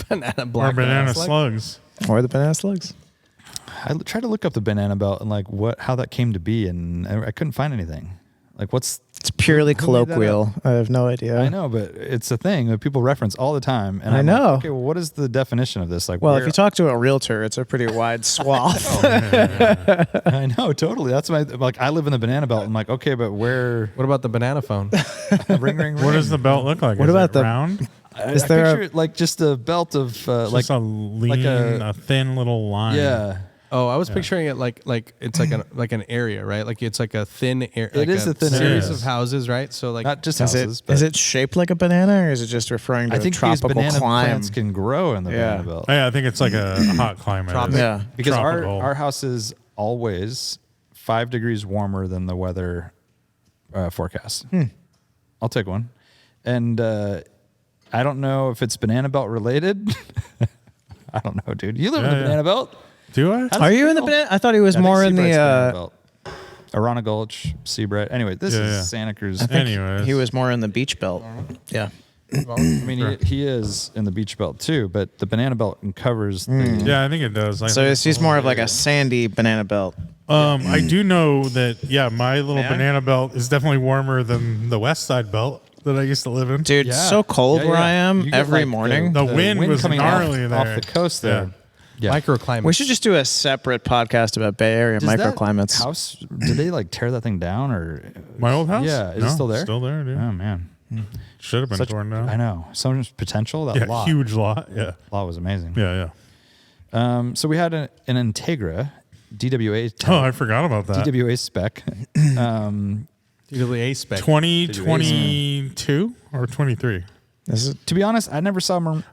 Banana Or black banana slug. slugs. or the banana slugs. I tried to look up the banana belt and like how that came to be, and I couldn't find anything. Like what's It's purely Who made that colloquial. I have no idea. I know, but it's a thing that people reference all the time. And I I'm like, know. okay, well, what is the definition of this? Like, Well, where- if you talk to a realtor, it's a pretty wide swath. I know totally. That's my like. I live in the banana belt. I'm like, okay, but where? What about the banana phone? Ring, ring, ring. What does the belt look like? What Is about it the- round? Is I there picture a- it like just a belt of like Just a lean, a- a thin little line. yeah. Oh, I was picturing it like it's like an area, right? Like it's like a thin area. It is a thin series area. of houses, right? So like Not just Is houses, it but is it shaped like a banana, or is it just referring to I think a these tropical banana climb? plants can grow in the Yeah. banana belt. Yeah, I think it's like a hot climate. Tropic. Yeah. Because Tropical. our house is always 5 degrees warmer than the weather forecast. I'll take one. And I don't know if it's banana belt related. I don't know, dude. You live in the Yeah, yeah. banana belt? Do I? Are you in the banana? I thought he was I think more in Seabright's banana the. belt. Arana Gulch, Seabright. Anyway, this Yeah, is yeah. Santa Cruz. I think Anyways. he was more in the beach belt. Yeah. I mean, he is in the beach belt too, but the banana belt covers the... Yeah, I think it does. So he's more of like a sandy banana belt. I do know that, my little banana belt is definitely warmer than the west side belt that I used to live in. Dude, it's so cold where I am every morning. The wind was coming gnarly off the coast there. Yeah. Microclimate. We should just do a separate podcast about Bay Area microclimates. That house, did they like tear that thing down or? My old house? Yeah, is it still there? Still there, dude. Oh man, Should have been torn down. I know. So much potential. That lot. Huge lot. Yeah. Lot was amazing. Yeah. So we had an Integra DWA. Oh, I forgot about that. DWA spec. DWA A-Spec. 2022 or 23? To be honest, I never saw Maroni.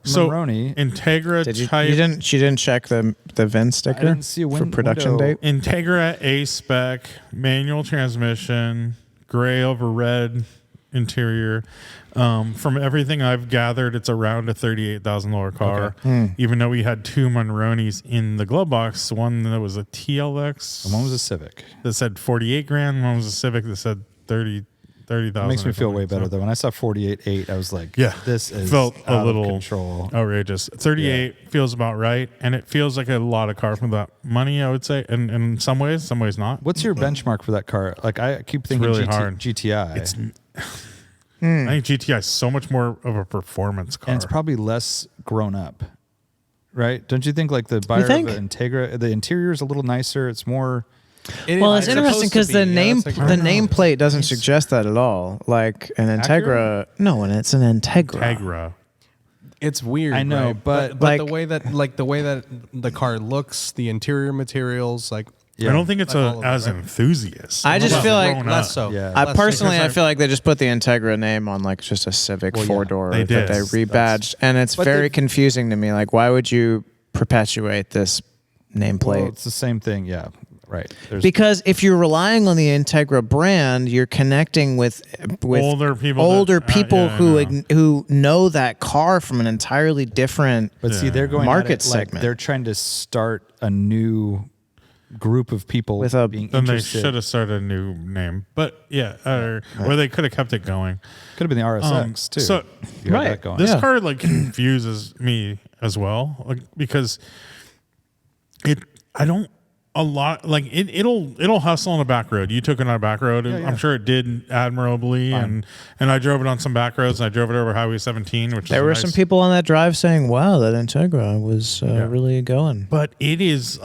Integra type. You didn't check the VIN sticker I didn't see a for production window. date? Integra A-Spec, manual transmission, gray over red interior. From everything I've gathered, it's around a $38,000 car. Okay. Even though we had two Monronis in the glove box, one that was a TLX. And one was a Civic. That said 48 grand. One was a Civic that said 30,000. It makes me feel way better though. When I saw 48.8, I was like, this is felt a out little of control. outrageous. 38 feels about right, and it feels like a lot of car for that money, I would say. And in some ways not. What's your benchmark for that car? Like I keep thinking really hard. GTI. I think GTI is so much more of a performance car. And it's probably less grown up, right? Don't you think like the buyer of the Integra, the interior is a little nicer. It's more... It's interesting because the nameplate doesn't suggest that at all. Like an Integra, and it's an Integra. It's weird. I know, right? but like the way that the car looks, the interior materials, like I don't think it's as enthusiast. I just feel like less so. Yeah. I personally feel like they just put the Integra name on like just a Civic 4-door that they rebadged, and it's very confusing to me. Like, why would you perpetuate this nameplate? Well, it's the same thing. Yeah. Right. Because if you're relying on the Integra brand, you're connecting with older people, who know that car from an entirely different they're going market segment. Like they're trying to start a new group of people with being then interested. They should have started a new name, but or they could have kept it going. Could have been the RSX too. So that going. This car like confuses me as well, like, because it'll hustle on a back road. You took it on a back road. I'm sure it did admirably. And I drove it on some back roads, and I drove it over Highway 17, which there were some people on that drive saying, wow, that Integra was really going. But it is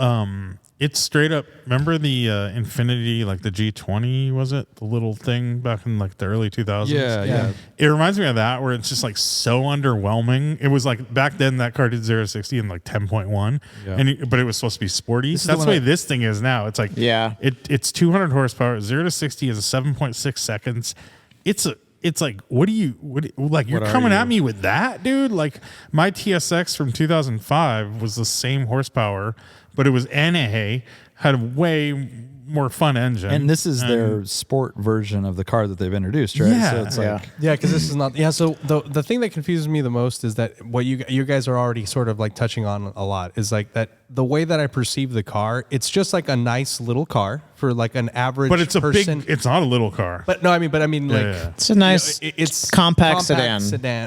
it's straight up. Remember the Infinity, like the G20, was it? The little thing back in like the early 2000s? Yeah. It reminds me of that, where it's just like so underwhelming. It was like back then that car did 0-60 in like 10.1, but it was supposed to be sporty. That's the way this thing is now. It's like it's 200 horsepower, 0-60 is 7.6 seconds. It's like, you're coming at me with that, dude? Like my TSX from 2005 was the same horsepower, but it was NA, had a way more fun engine. And this is their sport version of the car that they've introduced, right? Yeah. So it's because this is not. Yeah. So the thing that confuses me the most is that what you guys are already sort of like touching on a lot is like that the way that I perceive the car, it's just like a nice little car for like an average but it's person. It's not a little car. But no, I mean like it's a nice it's compact sedan.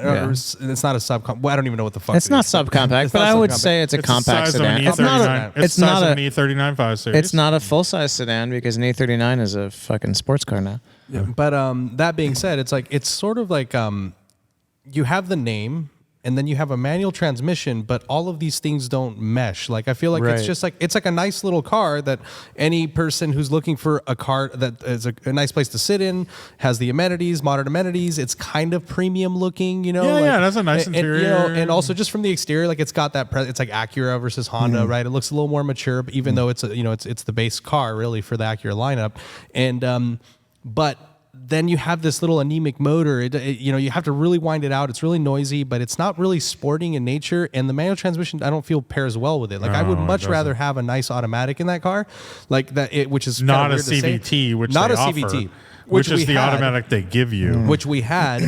Or it's not a subcompact. Well, I don't even know what the fuck. It's not subcompact, but I would say it's a compact sedan. It's not an E39 5 Series. It's not a full size sedan because an E39 is a fucking sports car now. Yeah. But that being said, it's sort of like you have the name. And then you have a manual transmission, but all of these things don't mesh. Like I feel like it's like a nice little car that any person who's looking for a car that is a nice place to sit in, has the amenities, modern amenities. It's kind of premium looking, you know. Yeah, that's a nice interior. And also just from the exterior, like it's got that. It's like Acura versus Honda, right? It looks a little more mature, even though it's it's the base car really for the Acura lineup, and but. Then you have this little anemic motor. You have to really wind it out. It's really noisy, but it's not really sporting in nature. And the manual transmission, I don't feel pairs well with it. Like I would much rather have a nice automatic in that car, like that. Which is not a CVT, which not they a CVT. which is the automatic they give you, which we had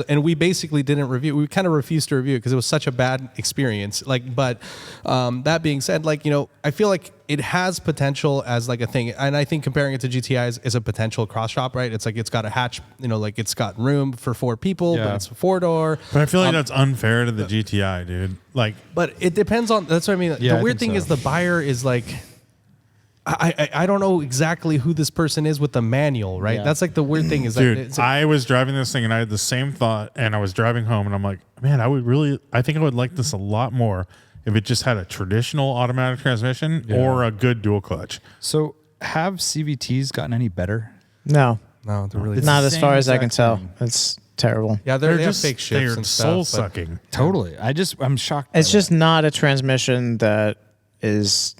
and we basically didn't review. We kind of refused to review it because it was such a bad experience. Like, but that being said, like, you know, I feel like it has potential as like a thing, and I think comparing it to GTI is a potential cross shop, right? It's like it's got a hatch, you know, like it's got room for 4 people, but it's a 4-door. But I feel like that's unfair to the GTI, dude. Like, but it depends on. That's what I mean. The weird thing is the buyer is like, I don't know exactly who this person is with the manual, right? Yeah. That's like the weird thing is, dude, I was driving this thing and I had the same thought, and I was driving home and I'm like, man, I think I would like this a lot more if it just had a traditional automatic transmission or a good dual clutch. So have CVTs gotten any better? No, they're really not as far as I can tell. It's terrible. Yeah, they just have fake shifts and soul sucking. Totally. I'm shocked. It's just not a transmission that is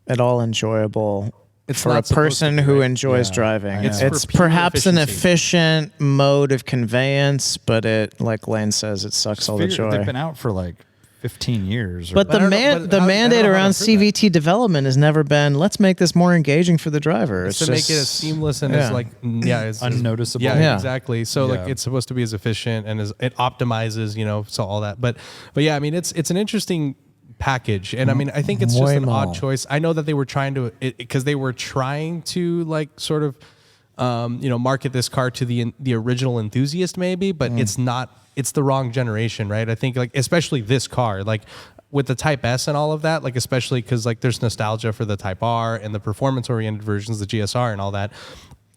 at all enjoyable for a person who enjoys driving. It's perhaps an efficient mode of conveyance, but it, like Lane says, it sucks all the joy. They've been out for like 15 years. But the mandate around CVT development has never been, let's make this more engaging for the driver. It's to make it as seamless and as like, it's unnoticeable. Yeah, exactly. So like it's supposed to be as efficient and as it optimizes, you know, so all that. But yeah, I mean, it's an interesting package, and I mean, I think it's just an odd choice. I know that they were trying to, because they were trying to like sort of market this car to the original enthusiast maybe, but it's not. It's the wrong generation, right? I think, like, especially this car, like with the Type S and all of that, like especially because like there's nostalgia for the Type R and the performance oriented versions, the GSR and all that.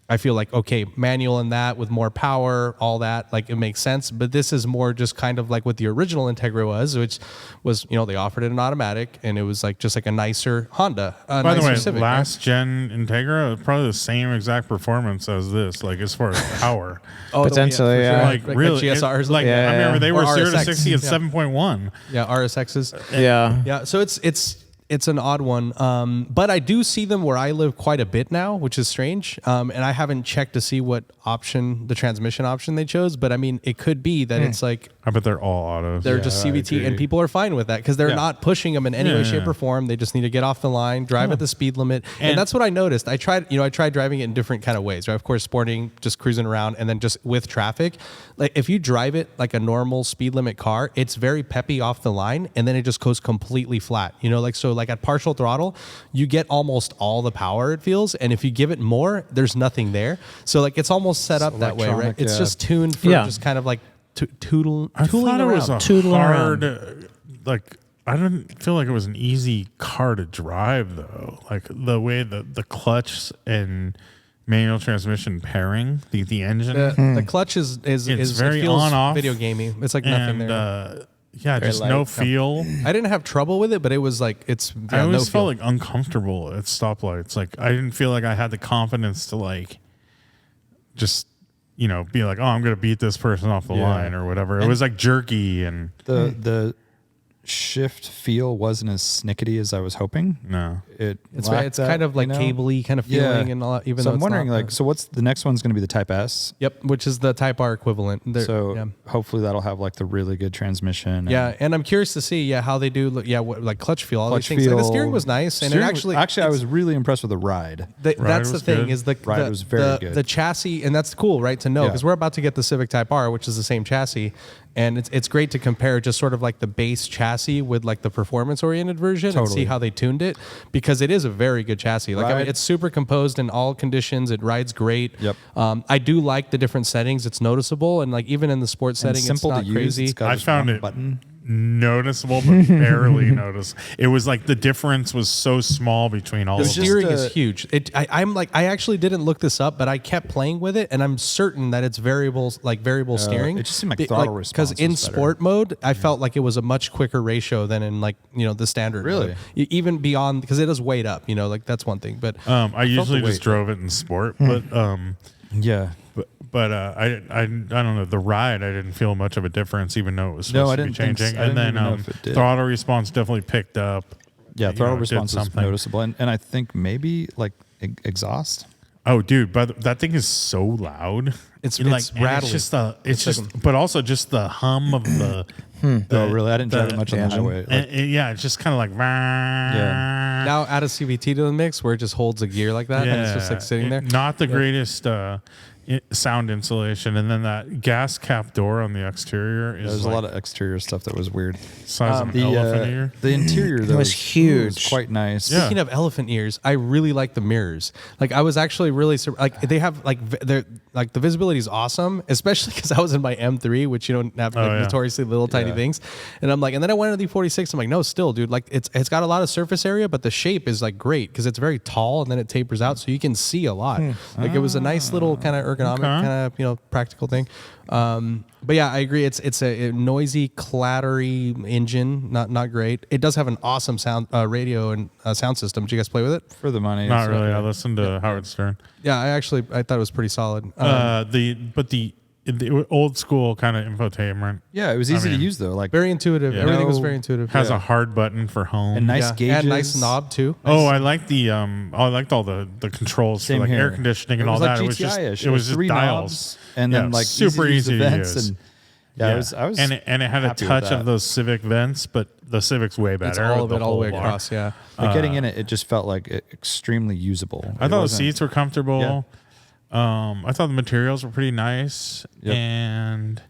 I feel like, okay, manual in that with more power, all that, like it makes sense. But this is more just kind of like what the original Integra was, which was, you know, they offered it an automatic and it was like just like a nicer Honda. By the way, Civic, last gen Integra, probably the same exact performance as this, like as far as power. Potentially, yeah. Sure. Like really, GSRs. I remember they were 0 to 60 at 7.1. Yeah, RSXs. Yeah. So it's an odd one, but I do see them where I live quite a bit now, which is strange. And I haven't checked to see what the transmission option they chose. But I mean, it could be that it's like, I bet they're all autos. They're just CVT, and people are fine with that because they're not pushing them in any way, shape, or form. They just need to get off the line, drive at the speed limit, and that's what I noticed. I tried driving it in different kind of ways. Right? Of course, sporting, just cruising around, and then just with traffic. Like if you drive it like a normal speed limit car, it's very peppy off the line, and then it just goes completely flat. You know, like so, like at partial throttle, you get almost all the power it feels, and if you give it more, there's nothing there. So like it's almost set up that way, right? It's just tuned for just kind of like tooling I thought it was around. a hard, like I didn't feel like it was an easy car to drive though. Like the way the clutch and manual transmission pairing, the engine, the clutch is very it feels on off video gamey. It's like nothing there. Just light. No feel. I didn't have trouble with it, but it was like I always felt like uncomfortable at stoplights. Like I didn't feel like I had the confidence to like just be like, oh, I'm gonna beat this person off the line or whatever. It was like jerky, and the shift feel wasn't as snickety as I was hoping. No, it's kind of like cabley kind of feeling and all that. Even so, though I'm wondering like, so what's the next one's going to be the Type S? Yep, which is the Type R equivalent. Hopefully that'll have like the really good transmission. And I'm curious to see how they do. Like clutch feel, all these things. Like the steering was nice, and I was really impressed with the ride. That's the thing is the ride was very good. The chassis, and that's cool, right? To know because we're about to get the Civic Type R, which is the same chassis. And it's great to compare just sort of like the base chassis with like the performance oriented version and see how they tuned it, because it is a very good chassis. Like I mean, it's super composed in all conditions. It rides great. Yep. I do like the different settings. It's noticeable, and like even in the sports setting, it's not crazy. I found it noticeable, but barely noticeable. It was like the difference was so small between all of them. The steering is huge. I actually didn't look this up, but I kept playing with it, and I'm certain that it's variable steering. It just seemed like throttle response. Because in sport mode, I felt like it was a much quicker ratio than in like the standard. Really, mode. Even beyond, because it does weight up. Like that's one thing. But I usually just drove it in sport, but But I don't know, the ride, I didn't feel much of a difference, even though it was supposed to be changing. And then throttle response definitely picked up. Yeah, throttle response was noticeable, and I think maybe like exhaust. Oh, dude, but that thing is so loud. It's rattling. But also just the hum of the. Oh, really? I didn't drive it much on the highway. It's just kind of like. Now add a CVT to the mix where it just holds a gear like that, and it's just like sitting there. Not the greatest sound insulation, and then that gas cap door on the exterior is There's a lot of exterior stuff that was weird. size of an elephant ear. The interior though was huge. was quite nice. Yeah. Speaking of elephant ears, I really like the mirrors. Like I was actually really like they have like they're like the visibility is awesome, especially because I was in my M3, which you don't have notoriously little tiny things, and I'm like, and then I went into the 46. I'm like, no, still, dude, like it's got a lot of surface area, but the shape is like great because it's very tall and then it tapers out, so you can see a lot. Like it was a nice little kind of ergonomic, kind of practical thing. But yeah, I agree. It's a noisy, clattery engine. Not great. It does have an awesome sound radio and sound system. Did you guys play with it? For the money. Not really. I listened to Howard Stern. Yeah, I thought it was pretty solid. The old school kind of infotainment Yeah, it was easy to use though. Like very intuitive. Everything was very intuitive. has a hard button for home. and nice gauges. And nice knob too. Oh, I like I liked all the controls Same for like here. air conditioning and It all was like that. It was just GTI-ish. it was just three dials, knobs, and then like super easy to vents use. And I was and it had a happy with touch that. of those Civic vents, but the Civic's way better. It's all with of it all the way whole bar. across. Yeah. But getting in it, it just felt like extremely usable. I It thought the wasn't- seats were comfortable. I thought the materials were pretty nice, Yep. and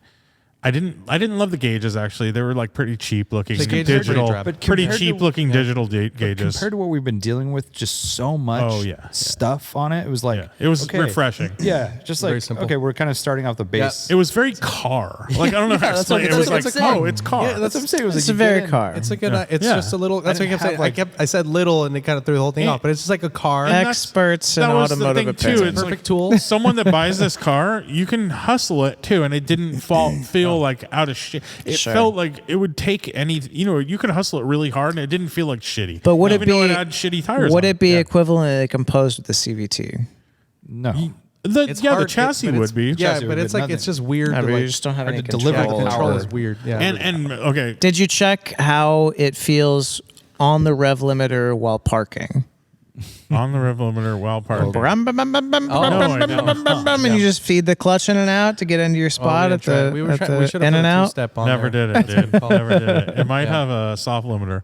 I didn't love the gauges. Actually, they were like pretty cheap looking, The gauges are pretty digital, drab. But pretty compared cheap to- looking digital gauges. Compared to what we've been dealing with, just so much stuff on it. It was like It was okay. refreshing. Yeah, just Very like simple. okay, we're kind of starting off the base. It was very car. Like I don't know how to that's what- explain. It that's was what like, it's like. it's car. Yeah, that's what I'm saying. It was It's like a you very get in- car. It's like it's Yeah. just a little. That's what I kept saying. I said little, and it kind of threw the whole thing off. But it's just like a car. And that's- Experts in that was the automotive thing, too. opinion. It's Perfect like, tool. Someone that buys this car, you can hustle it too, and it didn't feel like out of shit. It Sure. felt like it would take any. You could hustle it really hard, and it didn't feel like shitty. But would it Even though be it had shitty tires? Would on it be Yeah. equivalently composed with the CVT? No. It's the hard, chassis but it's- would be. Yeah, Chassis but would it's be like it's nothing. just weird. Yeah, to but like, you just don't have hard any to deliver control. the the control power. is weird. Yeah. And okay, Did you check how it feels on the rev limiter while parking? on the rev limiter while parking. And you just feed the clutch in and out to get into your spot at the, we at the should have in put and a out. two-step on Never there. did it, dude. Never did it. It might have a soft limiter.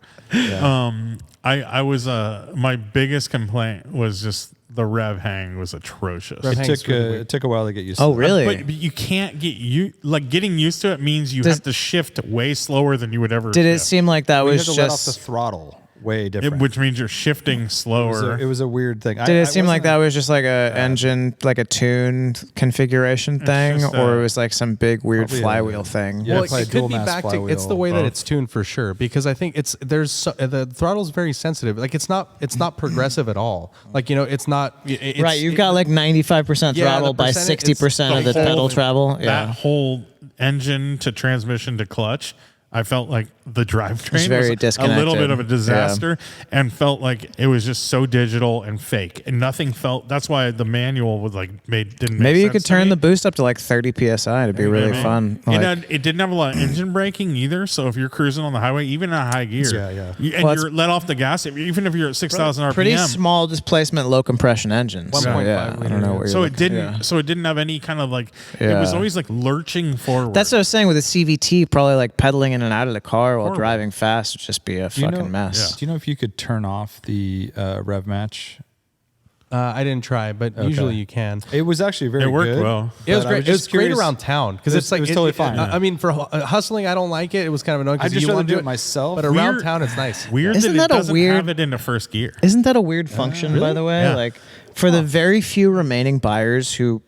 I was my biggest complaint was just the rev hang was atrocious. Rev It hang's took really weird. it took a while to get used Oh, to. really? But you can't getting used to it means you Does- have to shift way slower than you would ever. Did it shift. seem like that We was had to let off the just? throttle way different. Which means you're shifting slower. it was a weird thing. Did it seem like that was just like a engine, like a tuned configuration thing, just or it was like some big weird probably a- flywheel thing? Yeah, Well, it's like it could dual be mass back to it's flywheel. the way that Both. it's tuned for sure because I think the throttle's very sensitive. Like it's not progressive at all. Like it's not it's, Right, you've got like 95% Yeah, throttle the by percentage- 60% of the the whole pedal thing. travel. That Yeah. whole engine to transmission to clutch, I felt like the drivetrain very was a disconnected. little bit of a disaster and felt like it was just so digital and fake and nothing felt. That's why the manual was like didn't make Maybe you sense could to turn me. the boost up to like 30 psi to be really Maybe. fun. It didn't have a lot of engine braking either. So if you're cruising on the highway, even at high gear, and Well, you're let off the gas, even if you're at 6,000 RPM, Pretty small displacement, low compression engines. So 1.5 yeah, I don't know where you're so it looking. didn't. Yeah. So it didn't have any kind of like. It was Yeah. always like lurching forward. That's what I was saying with the CVT, probably like pedaling in and out of the car while Horrible. driving fast would just be a Do you fucking know- mess. Do you know if you could turn off the rev match? I didn't try, but usually you can. It was actually very It worked good. well. It was but I great. It just was great curious- around town because it's like it was totally fine. I mean, for hustling, I don't like it. It was kind of annoying I'd because just you rather want to do it myself. But around Weird- town, it's nice. Weird Isn't that that it a doesn't weird- have it into first gear. Isn't that a weird function, by the way? Yeah. Like, for the very few remaining buyers who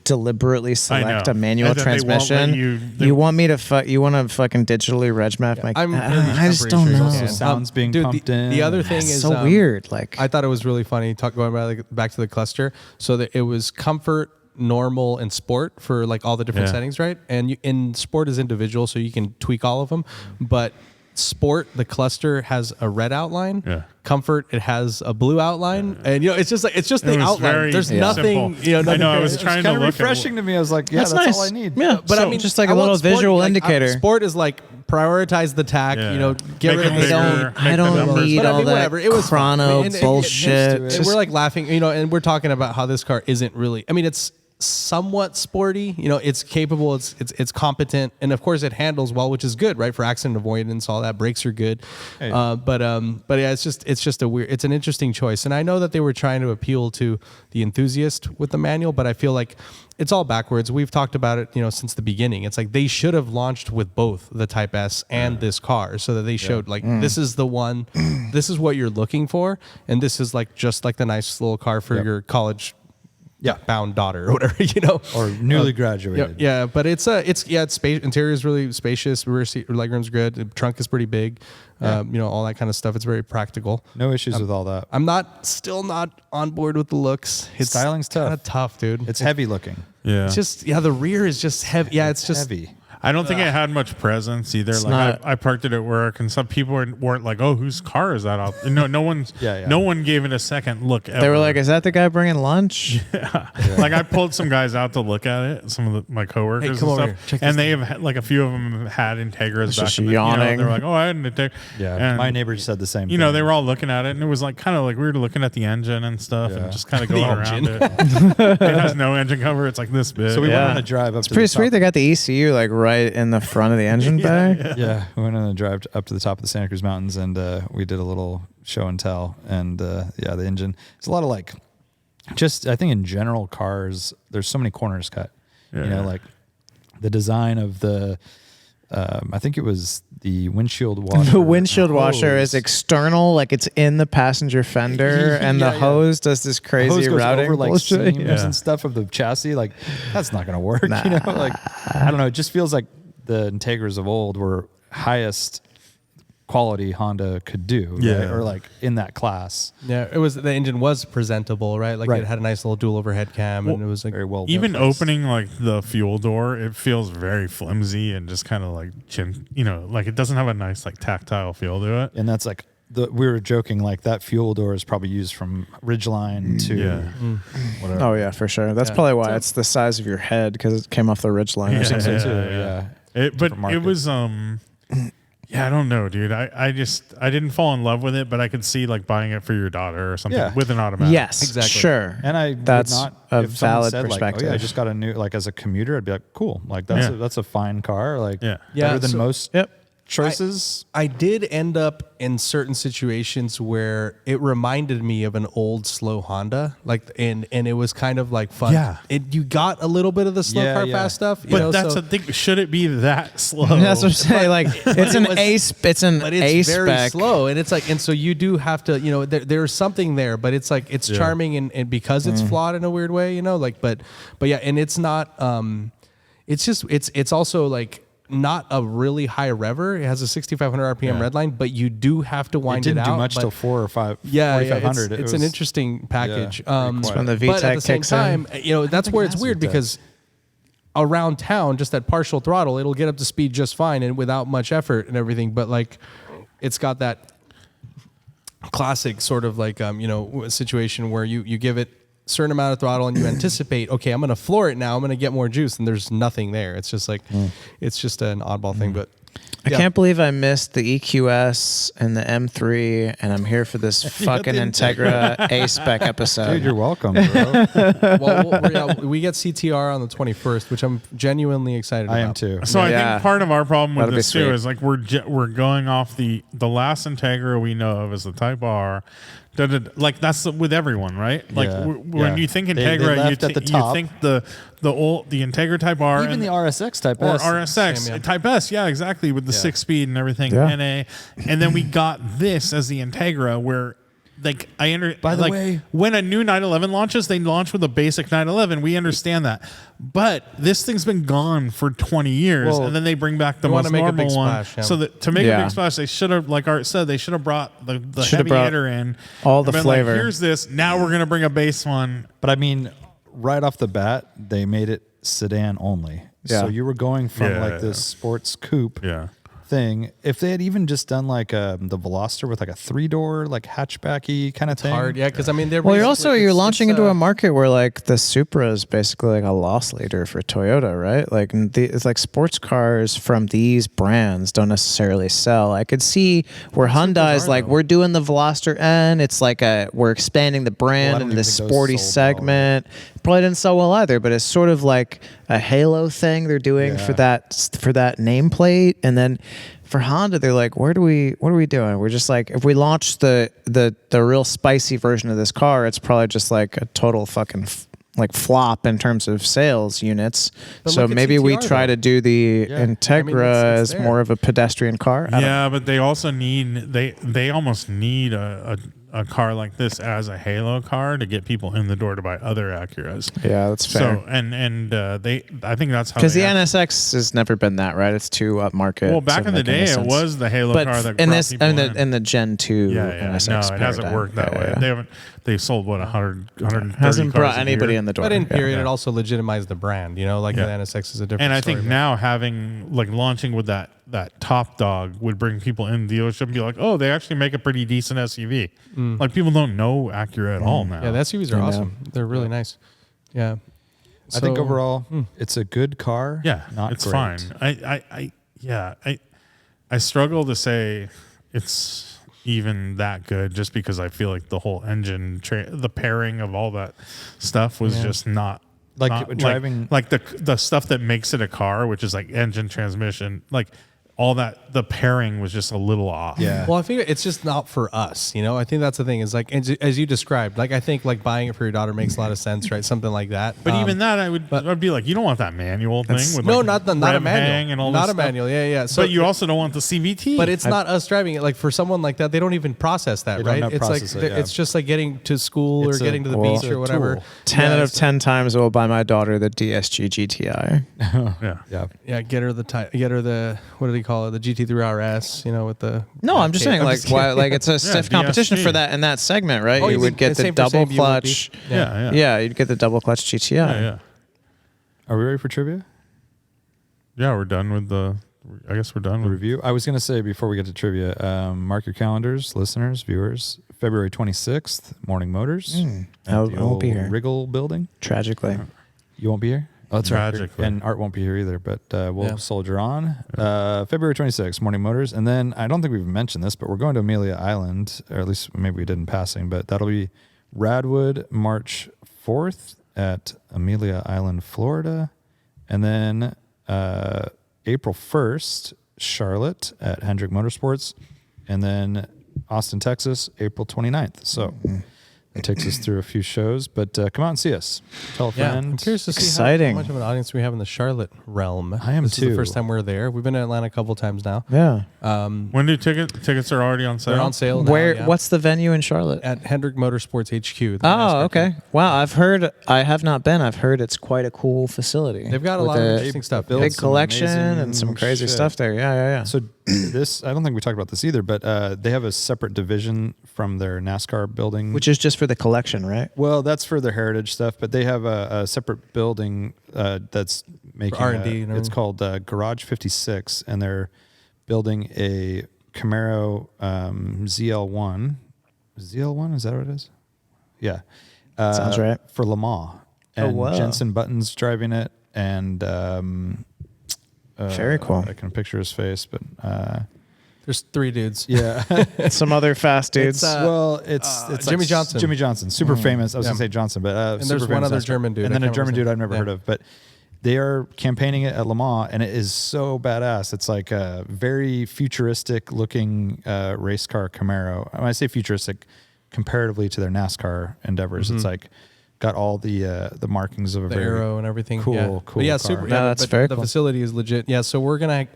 deliberately select know. a manual And then they won't let transmission, you- you want me to you want to fucking digitally reg map my? I just don't pretty sure know. it's Also sounds being Dude, pumped the in. other thing It's is so weird. Like, I thought it was really funny going back to the cluster. So that it was comfort, normal, and sport for like all the different Yeah. settings, right? And in sport is individual, so you can tweak all of them. But sport, the cluster has a red outline. Yeah. Comfort, it has a blue outline, and it's just the It was outline. very There's simple. nothing. I know. I was It's trying kind to of look refreshing to me. I was like, yeah, that's nice. all I need. Yeah, But so I mean, just like I a want little sport, visual like, indicator. Sport is like prioritize the tack. Yeah. Get Make rid of it the bigger, I make the don't numbers need But I all mean, that whatever. It was fun. chrono And bullshit. it. And Just- we're like laughing, and we're talking about how this car isn't really. I mean, it's somewhat sporty. You know, it's capable, it's competent, and of course it handles well, which is good, right? For accident avoidance, all that. Brakes are good. Hey. But yeah, it's just it's an interesting choice. And I know that they were trying to appeal to the enthusiast with the manual, but I feel like it's all backwards. We've talked about it, you know, since the beginning. It's like they should have launched with both the Type S and this car, so that they showed like this is the one, this is what you're looking for, and this is like just like the nice little car for your college bound daughter or whatever, you know, or newly graduated. Yeah, but it's space. Interior is really spacious. Rear seat legroom's good. The trunk is pretty big. You know, all that kind of stuff. It's very practical. No issues with all that. I'm still not on board with the looks. It's Styling's tough. Kind of tough, dude. It's heavy looking. Yeah. It's just the rear is just heavy. Yeah, it's just heavy. I don't think it had much presence either. Like I parked it at work, and some people weren't like, "Oh, whose car is that?" No one's. No one gave it a second look. Ever. They were like, "Is that the guy bringing lunch?" Like I pulled some guys out to look at it, some of my coworkers come and over stuff, here. and they have like a few of them had Integras back. just In the, yawning. they were like, "Oh, I had an Integra." Yeah, and, my neighbor said the same thing. You know, they were all looking at it, and it was like kind of like we were looking at the engine and stuff, and just kind of going around it. It has no engine cover. It's like this big. So we went on a drive up. It's pretty sweet. They got the ECU like right in the front of the engine bay. Yeah, we went on a drive up to the top of the Santa Cruz Mountains, and we did a little show and tell. And the engine. It's a lot of like, just I think in general cars, there's so many corners cut. Yeah. You know, like the design of the. I think it was the windshield washer. The windshield washer hose. is external, like it's in the passenger fender, and the hose does this The crazy hose goes routing over like bullshit. seams and stuff of the chassis. Like that's not going to work. You know, like I don't know. It just feels like the Integras of old were highest quality Honda could do, right? Or like in that class. Yeah, it was the engine was presentable, right? Like Right. it had a nice little dual overhead cam, and it was like Very well. Even placed. opening like the fuel door, it feels very flimsy and just kind of like you know, like it doesn't have a nice like tactile feel to it. And that's like we were joking like that fuel door is probably used from Ridgeline to whatever. Oh yeah, for sure. That's probably why it's the size of your head because it came off the Ridgeline or I think something. so too. Yeah. But Different it was yeah, I don't know, dude. I didn't fall in love with it, but I could see like buying it for your daughter or something Yeah. with an automatic. Yes, Exactly. sure. And I would That's not, a if someone valid said, perspective. Like, oh yeah, I just got a new, like as a commuter, I'd be like, cool, like that's a fine car, like Yeah. better than so- most choices. I did end up in certain situations where it reminded me of an old slow Honda, like and it was kind of like fun. Yeah. You got a little bit of the slow car fast stuff, you But know, that's so, the thing. Should it be that slow? That's what I'm saying. Like it's an was- it's an but it's very A-Spec. slow, and it's like, and so you do have to, you know, there's something there, but it's like it's charming and because it's flawed in a weird way, you know, like but yeah, and it's not it's just it's also like not a really high rever. It has a 6,500 RPM redline, but you do have to It wind it, didn't out. do much but till 4 or 5. yeah, 4,500. it's an interesting package. very quiet. When the but at VTEC the same kicks in. time, you know, that's where it's has weird VTEC. because around town, just at partial throttle, it'll get up to speed just fine and without much effort and everything. But like, it's got that classic sort of like you know, situation where you give it a certain amount of throttle and you anticipate, okay, I'm going to floor it now, I'm going to get more juice, and there's nothing there. It's just like it's just an oddball thing, but. I can't believe I missed the EQS and the M3, and I'm here for this fucking Integra A-Spec episode. Dude, you're welcome, bro. Well, we get CTR on the 21st, which I'm genuinely excited about. I am too. So I Yeah. think part of our problem with That'll be this too sweet. is like we're going off the last Integra we know of is the Type R. Like that's with everyone, right? Like Yeah. when you think They Integra, left at the top. you think the Integra Type R Even and the RSX Type or S. RSX Same, yeah. Type S, yeah, exactly, with the 6-speed and everything, Yeah. NA, and then we got this as the Integra, where like By the like, way- when a new 911 launches, they launch with a basic 911. We understand that, but this thing's been gone for 20 years, Well, and then they bring back the you wanna most make a normal big one. splash, yeah. So that to make a Yeah. big splash, they should have, like Art said, they should have brought the Should have heavy brought hitter in, all and the been flavor. Like, here's this. Now we're gonna bring a base one. But I mean, right off the bat, they made it sedan only. Yeah. So you were going from Yeah. like this sports coupe Yeah. thing. If they had even just done like the Veloster with like a 3-door, like hatchbacky kind of thing. Hard, yeah, because I mean, they're you're launching into a market where like the Supra is basically like a loss leader for Toyota, right? Like it's like sports cars from these brands don't necessarily sell. I could see where Hyundai's like, we're doing the Veloster N. It's like we're expanding the brand into the sporty segment. Probably didn't sell well either, but it's sort of like a halo thing they're doing for that nameplate. And then for Honda, they're like, what are we doing? We're just like, if we launch the real spicy version of this car, it's probably just like a total fucking like flop in terms of sales units. But so maybe we try to do the Integra as more of a pedestrian car. But they also need they almost need a car like this as a halo car to get people in the door to buy other Acuras. Yeah, that's fair. So I think that's how, because the NSX has never been that, right? It's too upmarket. Well, back in the day, it was the halo car that brought people in the Gen 2 NSX. No, it hasn't worked that way. Yeah. They've sold 130 hasn't cars brought anybody in the door. But in period, it also legitimized the brand. The NSX is a different. And I story, think now having like launching with that top dog would bring people in the dealership and be like, oh, they actually make a pretty decent SUV. Like people don't know Acura at all now. Yeah, the SUVs are awesome. They're really nice. Yeah. I think overall, it's a good car. Yeah, not it's great. fine. I struggle to say it's even that good just because I feel like the whole engine, the pairing of all that stuff was just not driving like the stuff that makes it a car, which is like engine, transmission, like all that. The pairing was just a little off. Yeah. Well, I think it's just not for us. I think that's the thing is like, as you described, like I think like buying it for your daughter makes a lot of sense, right? Something like that. But even that, I'd be like, you don't want that manual thing with not a manual, and all not this a manual. Yeah. So, but you also don't want the CVT. But it's not us driving it. Like for someone like that, they don't even process that, right? It's process like it's just like getting to school or getting to the beach or whatever. Tool. 10 out of 10 times I will buy my daughter the DSG GTI. Yeah. Get her the what do they call it? The GT3 RS. With the. No, I'm just saying like it's a stiff competition for that in that segment, right? You would get the double clutch. Yeah. You'd get the double clutch GTI. Yeah. Are we ready for trivia? Yeah, we're done with I guess we're done The with review. I was going to say before we get to trivia, mark your calendars, listeners, viewers. February 26th, Morning Motors. I won't be here. Wriggle Building. Tragically. You won't be here? Oh, that's Tragically. right. And Art won't be here either, but we'll soldier on. February 26th, Morning Motors. And then I don't think we've mentioned this, but we're going to Amelia Island, or at least maybe we did in passing, but that'll be Radwood March 4th at Amelia Island, Florida. And then April 1st, Charlotte at Hendrick Motorsports. And then Austin, Texas, April 29th. So it takes us through a few shows, but come out and see us. Tell a friend. I'm curious to see Exciting. how much of an audience we have in the Charlotte realm. I am this too. Is the first time we're there. We've been to Atlanta a couple times now. Yeah. when do tickets are already on sale? They're on sale now, Where? What's the venue in Charlotte? At Hendrick Motorsports HQ. Oh, okay. Wow, I have not been. I've heard it's quite a cool facility. They've got a lot of interesting stuff. Big some collection amazing and some crazy shit. stuff there. Yeah. So this, I don't think we talked about this either, but they have a separate division from their NASCAR building. Which is just for the collection, right? Well, that's for the heritage stuff, but they have a separate building that's making R&D. It's called Garage 56, and they're building a Camaro ZL1. ZL1, is that what it is? Yeah. Sounds right. For Le Mans. And wow. Jensen Button's driving it, and Very cool. I can picture his face, but There's three dudes. yeah. Some other fast dudes. It's Jimmy like Johnson. Jimmy Johnson, super famous. I was gonna say Johnson, but And super there's one famous other NASCAR. German dude. and then I a can't German remember dude his I've never name. heard of. But they are campaigning it at Le Mans, and it is so badass. It's like a very futuristic looking race car Camaro. When I say futuristic, comparatively to their NASCAR endeavors, it's like got all the markings of a The very arrow and everything. cool, yeah. cool But yeah, car. super. No, Yeah, that's but very the cool. facility is legit. Yeah, so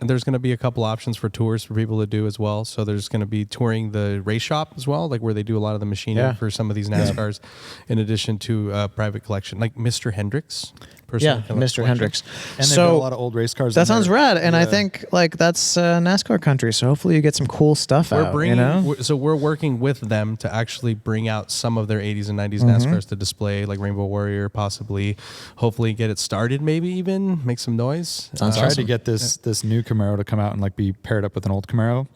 there's gonna be a couple options for tours for people to do as well. So there's gonna be touring the race shop as well, like where they do a lot of the machining Yeah. for some of these NASCARs, in addition to private collection, like Mr. Hendricks. personal Yeah, collection. Mr. Hendricks. And they've got a lot of old race cars. That in sounds there. rad, and I Yeah. think like that's NASCAR country. So hopefully you get some cool stuff We're out. bringing, You know, so we're working with them to actually bring out some of their 80s and 90s Mm-hmm. NASCARs to display, like Rainbow Warrior, possibly. Hopefully, get it started. Maybe even make some noise. Sounds I tried to awesome. get this new Camaro to come out and like be paired up with an old Camaro,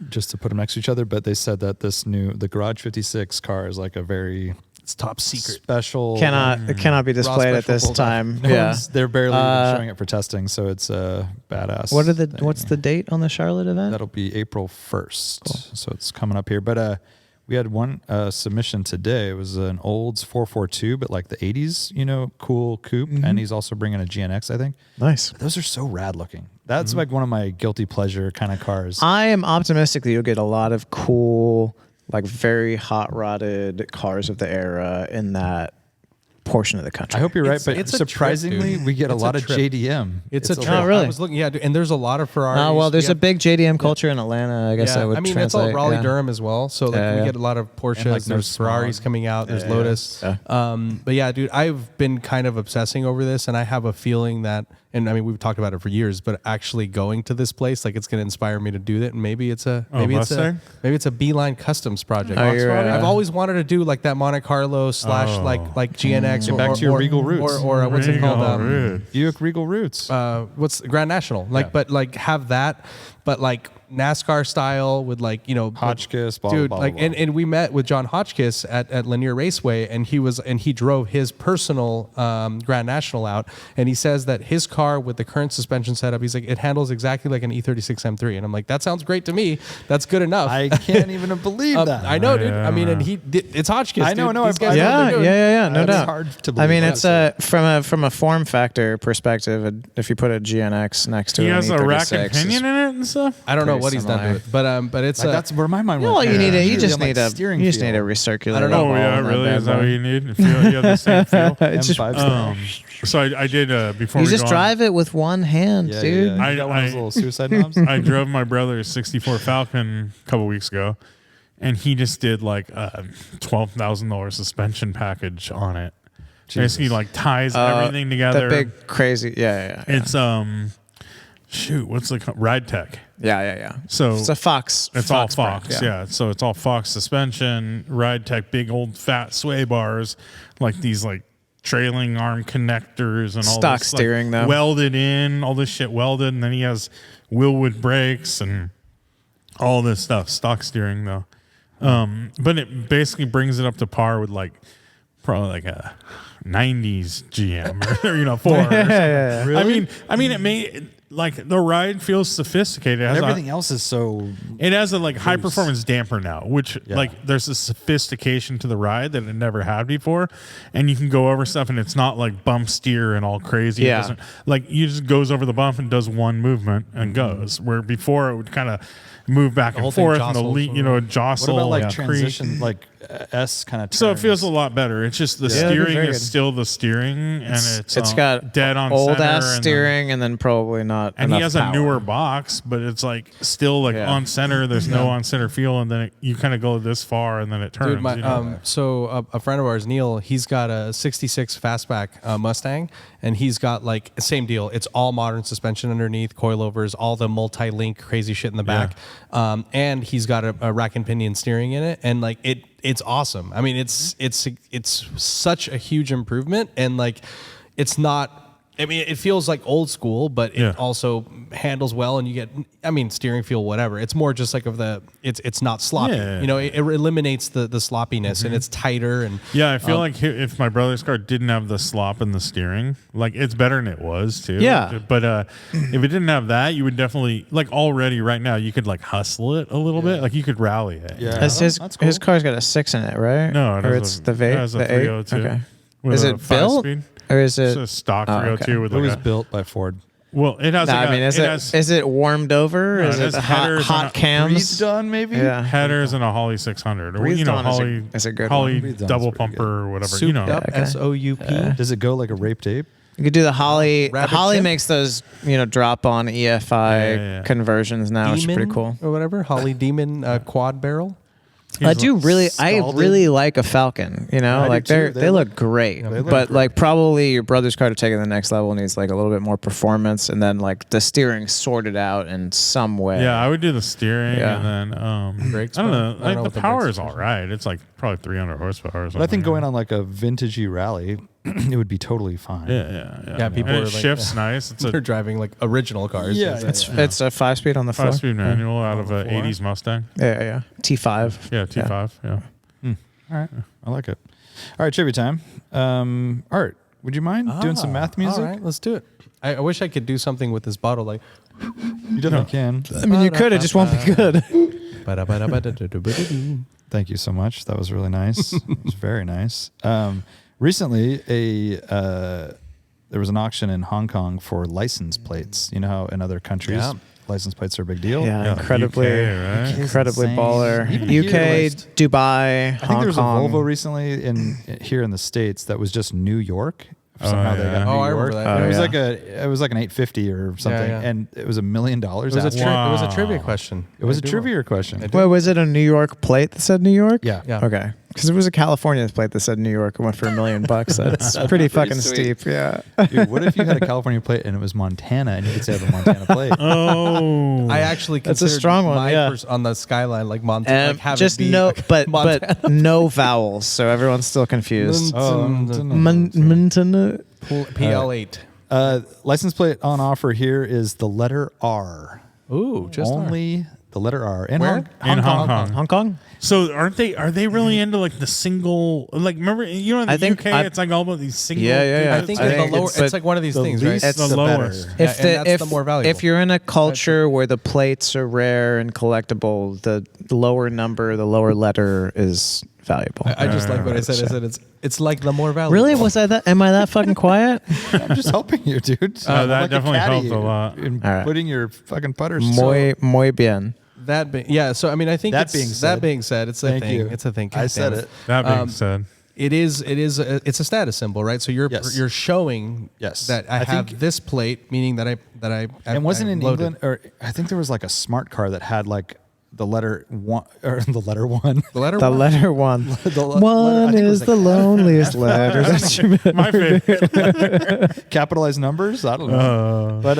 just to put them next to each other. But they said that the Garage 56 car is like a very It's top secret. special. it cannot be displayed at special this bulldog. time. No Yeah. one's- they're barely even showing it for testing, so it's a badass. What's the date on the Charlotte event? That'll be April 1st. So it's coming up here. But we had one submission today. It was an Olds 442, but like the 80s, cool coupe. And he's also bringing a GNX, I think. Nice. Those are so rad looking. That's like one of my guilty pleasure kind of cars. I am optimistic that you'll get a lot of cool, like very hot rodded cars of the era in that portion of the country. I hope you're right, It's- but it's a trip, surprisingly, dude. we get a It's lot a of trip. JDM. It's a lot. trip. really? I was looking, yeah, dude, and there's a lot of Ferraris. Oh, well, there's We a big JDM culture in Atlanta. I guess yeah, I would I mean, translate. it's all Raleigh yeah. Durham as well. So like Yeah, we yeah. get a lot of Porsches. like no there's Ferraris smog. coming out. There's Lotus. Yeah. But yeah, dude, I've been kind of obsessing over this, and I have a feeling that, and I mean, we've talked about it for years, but actually going to this place, like, it's going to inspire me to do that. And maybe it's a Mustang? maybe it's a Beeline Customs project. Oh, you're, I've always wanted to do like that Monte Carlo / like GNX Get back to your Regal roots. or what's it called? Buick Regal Roots. What's Grand National? But like have that, but like NASCAR style with like Hotchkiss, blah, dude. blah, blah, like blah. and we met with John Hotchkiss at Lanier Raceway, and he drove his personal Grand National out, and he says that his car with the current suspension setup, he's like, it handles exactly like an E36 M3, and I'm like, that sounds great to me. That's good enough. I can't even believe that. I know, dude. Yeah. I mean, and it's Hotchkiss. I know, dude. no, These I- guys know what Yeah, they're doing. yeah, no It's doubt. hard to I believe, mean, it's honestly. from a form factor perspective. If you put a GNX next to He an has a E36, rack and it's- pinion in it and stuff. I don't know Pretty what he's done similar. to it, but it's Like, that's where my mind went. Well, you need a, you Usually just I'm like need a, steering you just need a feel. recirculator. I don't know. Oh yeah, really? Is that what you need? You have the same feel. It's just, M5 style. So I did before you we just go drive it with one hand, Yeah, dude. Yeah. I- You got one of those I- little suicide knobs. I drove my brother's '64 Falcon a couple weeks ago, and he just did like a $12,000 suspension package on it. Basically, like ties everything together. The big crazy, yeah. It's what's it called? Ride Tech. Yeah. So It's a Fox. It's all brand, Fox, yeah. So it's all Fox suspension, Ride Tech, big old fat sway bars, like these like trailing arm connectors and all Stock this, steering, though. welded in, all this shit welded, and then he has Willwood brakes and all this stuff. Stock steering though, but it basically brings it up to par with like probably like a '90s GM or Ford. Yeah. Really? I mean, it made like the ride feels sophisticated. It has Everything else is so. it has a like high performance damper now, which Yeah. like there's a sophistication to the ride that it never had before, and you can go over stuff and it's not like bump steer and all crazy. It Yeah. doesn't, like you just goes over the bump and does one movement and goes. Where before it would kind of move back and whole thing forth and jostles the jostle. What about like and transition, like S kind of? so it feels a lot better. It's just the steering very is good. still the steering, and it's got dead on old center ass and then- steering, and then probably not. And he enough has power. a newer box, but it's like still like Yeah. on center. There's no on center feel, and then you kind of go this far, and then it turns. Dude, so a friend of ours, Neil, he's got a '66 fastback Mustang, and he's got like same deal. It's all modern suspension underneath, coilovers, all the multi-link crazy shit in the back, and he's got a rack and pinion steering in it, and like it's awesome. I mean, it's such a huge improvement, and like it's not. I mean, it feels like old school, but it also handles well, and you get, steering feel, whatever. It's more just like it's not sloppy. Yeah. It eliminates the sloppiness, and it's tighter. And yeah, I feel like if my brother's car didn't have the slop in the steering, like it's better than it was too. Yeah. But if it didn't have that, you would definitely like already right now you could like hustle it a little bit, like you could rally it. Yeah. His That's cool. his car's got a 6 in it, right? No, it or has it's a- the V. it has a the 8? 302 Okay. with Is a it built 5-speed. or is It's it? a stock Oh, 302 okay. with It like was a, built by Ford. well, it has. No, like I mean, is it warmed over? No, is it it has headers hot and cams? Breathed done, maybe. Yeah. headers and a Holly 600, or Breathed on is a- Holly is a good Holly one. Breathed on is double pretty pumper or whatever. souped up, Okay. SOUP. Does it go like a rape tape? You could do the Holly. Rabbit Holly chip? makes those, drop on EFI Yeah. conversions now, which is pretty Demon cool. or whatever. Holly Demon quad barrel. I really like a Falcon. You know, I do like too. they look great. they look But great. like probably your brother's car to take it to the next level needs like a little bit more performance, and then like the steering sorted out in some way. Yeah, I would do the steering Yeah. and then Brakes, I don't but know. I don't Like, know the what the power brakes is are. all right. It's like probably 300 horsepower. Or something. But I think going on like a vintagey rally, it would be totally fine. Yeah. people And are it like- shifts nice. It's They're a driving like original cars. Yeah, It's- It's a 5-speed on the floor. 5-speed manual out of an Four? 80s Mustang. Yeah. T5. Yeah, T5. Yeah. All right. I like it. All right, trivia time. Art, would you mind doing some math music? All right, let's do it. I wish I could do something with this bottle, like. You definitely can. I mean, you could. It just won't be good. Thank you so much. That was really nice. It was very nice. Recently, there was an auction in Hong Kong for license plates. You know how in other countries, Yeah. license plates are a big deal? Yeah, Yeah, incredibly, UK, right? incredibly insane. baller. Even here, UK, like- Dubai, I think Hong there was Kong. a Volvo recently here in the States that was just New York. Somehow they yeah. got New Oh, I York. remember that. It was yeah. like it was like an 850 or something, yeah. and it was $1 million. It was a trivia question. It was a I do trivia question. Wait, was it a New York plate that said New York? Yeah. Yeah. Okay. Because it was a California plate that said New York and went for $1 million. That's pretty fucking sweet. steep. Yeah. Dude, what if you had a California plate and it was Montana and you could say I have a Montana plate? Oh. I actually That's a considered strong one, my yeah. on the skyline like Montana. Like have Just it be no, but Montana. no vowels, so everyone's still confused. Montana. PL8. License plate on offer here is the letter R. Ooh, just Only the letter R. In Where? In Hong Kong. Hong Kong. So are they really into like the single, like remember, you know, in the I think UK, it's like all about these single. Yeah. I think I the think lower. it's It's the- like one of these the things, right? least- It's the the lowest. better. If and that's the more valuable. If you're in a culture where the plates are rare and collectible, the lower number, the lower letter is valuable. I just like what I said. I said it's like the more valuable. Really? Was I that? Am I that fucking quiet? I'm just helping you, dude. that I'm like a definitely caddy helped a lot. In All right. putting your fucking putters. Muy bien. Yeah. So I mean, I think That being said- it's a Thank thing. you. It's a thing. I God said damn it. That being said, it's a status symbol, right? So you're Yes. you're showing Yes. that I I have think- this plate, meaning that I And wasn't I in loaded. England, or I think there was like a smart car that had like the letter one, or the letter one. The letter The one? letter one. The letter- I One think it was is like the loneliest letter. That you met. my favorite. Capitalized numbers. I don't know. But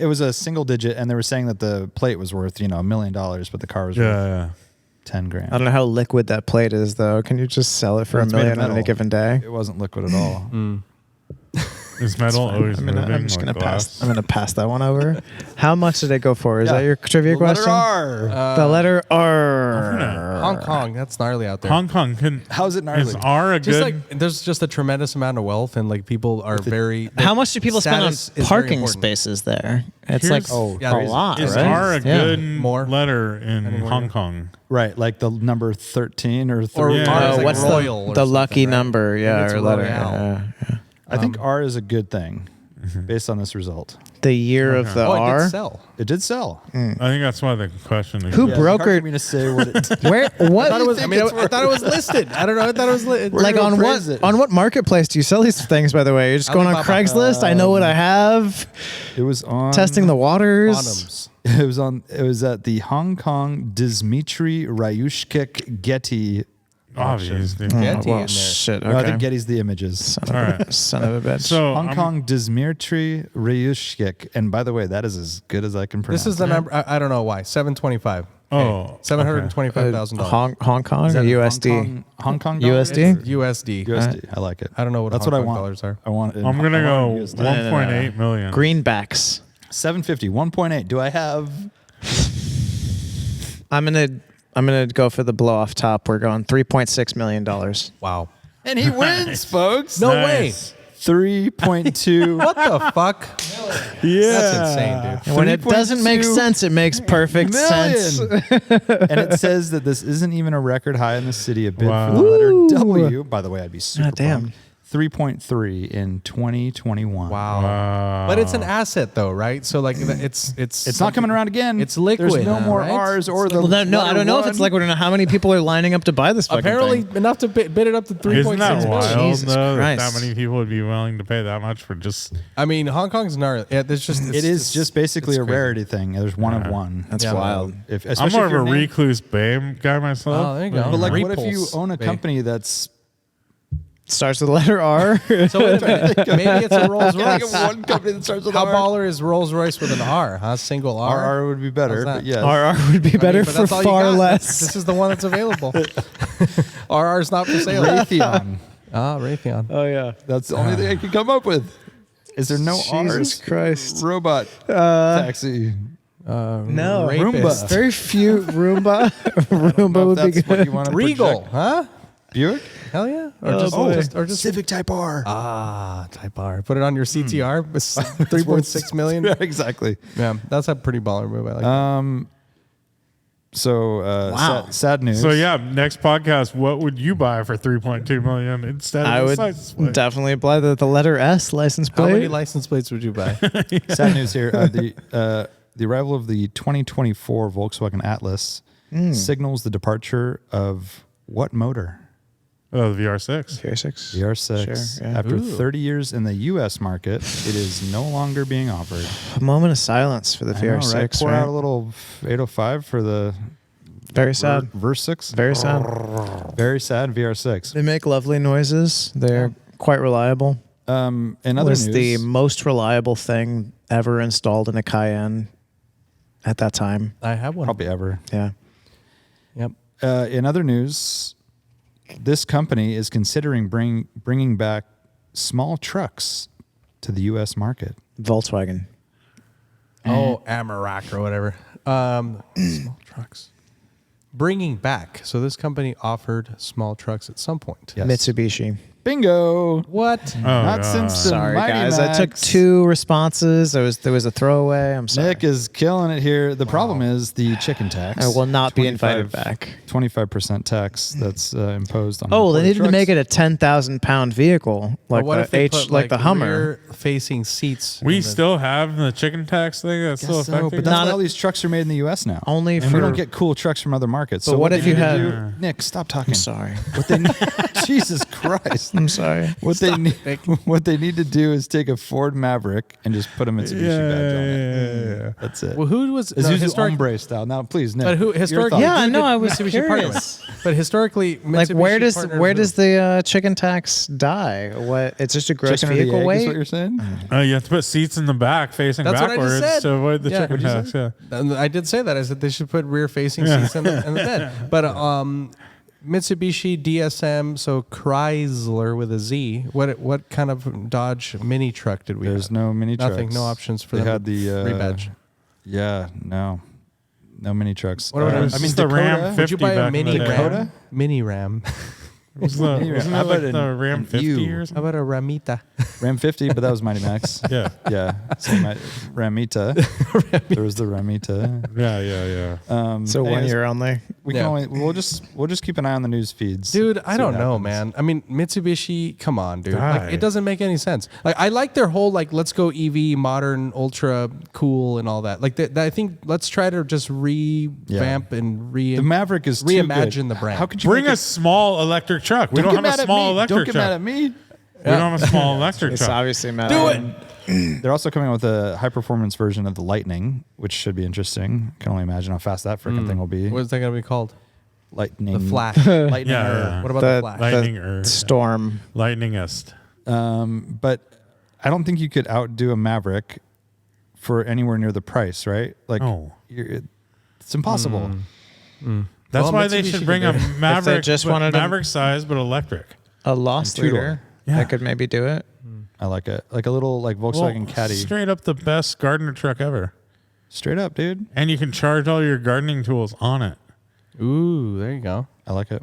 it was a single digit, and they were saying that the plate was worth $1 million, but the car was worth Yeah. 10 grand. I don't know how liquid that plate is, though. Can you just sell it for Well, $1 it's made of million on any metal. given day? It wasn't liquid at all. Is metal always moving? I'm just like gonna glass? pass. I'm gonna pass that one over. How much did it go for? Is Yeah. that your trivia The question? letter R. The letter R. Hong Kong. That's gnarly out there. Hong Kong can. How's it gnarly? Is R a just good? like there's just a tremendous amount of wealth and like people are very. How much do people spend on status is very parking important. spaces there? It's Here's- like Yeah, a there's- lot, is right? R a Yeah. good More. letter in Anywhere. Hong Kong? Right, like the number 13 or 3. Or Yeah. R is like what's royal or the something, lucky right? number? Yeah, It's or letter. royale. Yeah. I think R is a good thing based on this result. The year of the Oh, it R. did sell. It did sell. I think that's why the question is. Who Yeah, brokered- it's hard for me to say what it Where? What? I I mean, I thought it was listed. I don't know. I thought it was listed. We're like gonna on what appraise it. on what marketplace do you sell these things? By the way, you're just going on Alibaba. Craigslist. I know what I have. It was on Testing the waters. Bottoms. It was at the Hong Kong Dmitry Ryushkik Getty. obviously. Oh, Getty well, in there. shit. No, I Okay. think Getty's the images. Son All of a- right. Son of a bitch. So Hong I'm- Kong Dmitry Ryushkik. And by the way, that is as good as I can pronounce. This is the number. I don't know why. 725. Oh, $725,000. Hong Kong Is or that USD? Hong Kong USD? dollars? USD. USD. I like it. I don't know what That's Hong what I Kong want. dollars are. I want. I'm gonna go USD. 1.8 million. Greenbacks. 750. 1.8. Do I have? I'm gonna go for the blow off top. We're going $3.6 million. Wow. And he wins, folks. No Nice. 3.2. Way. What the fuck? Yeah, That's insane, dude. And when it doesn't make 3.2 sense, it makes perfect sense. million. And it says that this isn't even a record high in the city. A bid Wow. for the letter Woo. W. By the way, I'd be super God damn. pumped. 3.3 in 2021. Wow. But it's an asset though, right? So like it's not coming around again. It's liquid. There's no more right? R's or the. Well, no, I don't know if it's like. liquid or not. How many people are lining up to buy this fucking Apparently thing? enough to bid it up to 3.6 Isn't that million. wild, Jesus though, that Christ. many people would be willing to pay that much for just... I mean, Hong Kong's gnarly. Yeah, there's just It is just basically it's a crazy. rarity thing. There's one of one. That's Yeah. wild. If, I'm especially more if of a your name- recluse BAME guy myself. Oh, there you go. But like, what if Repulse, you own a babe. company that's Starts with the letter R. So wait a minute. Maybe it's a Rolls Royce. one company that starts with How R? baller is Rolls Royce with an R? Huh? Single R. RR would be better, How's that? but yes. RR would be better but for that's all you far got. less. This is the one that's available. RR is not for sale. Raytheon. Raytheon. Oh yeah. That's the only thing I can come up with. Is there no Jesus R's? Christ. Robot taxi. No. Rapist. Very few Roomba. Roomba would be That's what good. you want to Regal, project. huh? Buick? Hell yeah. boy. Or just Civic Type R. Type R. Put it on your CTR. 3.6 million. Yeah, exactly. Yeah, that's a pretty baller move. I like that. So sad news. So yeah, next podcast, what would you buy for 3.2 million instead of I the would license plate? definitely apply the letter S license How many plate. license plates would you buy? Sad news here. The arrival of the 2024 Volkswagen Atlas signals the departure of what motor? Oh, the VR6. VR6. VR6. Sure, yeah. After Ooh. 30 years in the U.S. market, it is no longer being offered. A moment of silence for the I know, VR6. right? Pour right? out a little 805 for the Very sad. Verse 6. Very sad. Very sad VR6. They make lovely noises. They're quite reliable. In other Was news, the most reliable thing ever installed in a Cayenne at that time. I have one. probably ever. Yeah. Yep. In other news, this company is considering bringing back small trucks to the U.S. market. Volkswagen. Oh, Amarok or whatever. Small trucks. Bringing back. So this company offered small trucks at some point. Yes. Mitsubishi. Bingo. What? Oh, Not God. since the Sorry, Mighty guys. I took Max. 2 responses. There was a throwaway. I'm sorry. Nick is killing it here. The problem is the chicken tax. I will not be invited back. 25% tax that's imposed on. Oh, they imported needed to trucks. make it a 10,000-pound vehicle, But like what if the they put, like the Hummer. facing seats? We in the- still have the chicken tax thing that's still Guess so, affecting but us? that's Not why a- all these trucks are made in the U.S. now. Only and for. we don't get cool trucks from other markets. But so what they if you need to had- do- Nick? Stop talking. I'm sorry. What they need, Jesus Christ. I'm sorry. What they need to do is take a Ford Maverick and just put a Mitsubishi badge on it. Yeah. That's it. Well, who was It's no, Isuzu historic? Ombre style. Now, please, Nick. But who your historically? thoughts. Yeah, I who know, did I was Mitsubishi partner curious. with? But historically, Like Mitsubishi where does partnered where with does who? the chicken tax die? What? It's just a gross Chicken or the vehicle egg is weight. what you're saying? You have to put seats in the back facing That's what I just backwards said. to avoid the Yeah. chicken What'd you tax. Yeah. And I did say that. I said they should put rear-facing seats in the bed. But Mitsubishi DSM, so Chrysler with a Z. What kind of Dodge mini truck did we? There's have? no mini trucks. Nothing. No options for They them. had the rebadge. Yeah, no mini trucks. What about It was I mean, just the Dakota? Ram 50 Would you buy a back in mini the day. Ram? Dakota? Mini Ram. Wasn't Mini Ram. that How like about the Ram an 50 U? or How something? about a Ramita? Ram 50, but that was Mighty Max. Yeah. Yeah, so Ramita. There was the Ramita. Yeah. So 1 anyways, year only. we Yeah. can only we'll just keep an eye on the news feeds, Dude, I see don't what know, happens. man. I mean, Mitsubishi, come on, dude. Die. Like, it doesn't make any sense. Like, I like their whole like, let's go EV, modern, ultra cool, and all that. Like, I think let's try to just revamp and The Maverick is too reimagine good. the brand. How could you Bring make a small electric truck. We don't get have mad a at small me. electric Don't get truck. mad at me. We don't have a small electric It's truck. obviously mad. Do it. They're also coming out with a high performance version of the Lightning, which should be interesting. Can only imagine how fast that freaking thing will be. What is that going to be called? Lightning. The Flash. Lightning. Yeah. What about the Flash? Lightning Storm. Lightningest. But I don't think you could outdo a Maverick for anywhere near the price, right? Like, Oh. it's impossible. That's Well, why they Mitsubishi should bring could a do it. Maverick, just but wanted to- Maverick size, but electric. A lost And two-door. leader. Yeah. That could maybe do it. I like it. Like a little like Volkswagen Caddy. Straight up the best gardener truck ever. Straight up, dude. And you can charge all your gardening tools on it. Ooh, there you go. I like it.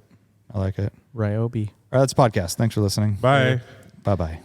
I like it. Ryobi. All right, that's the podcast. Thanks for listening. Bye. Bye-bye.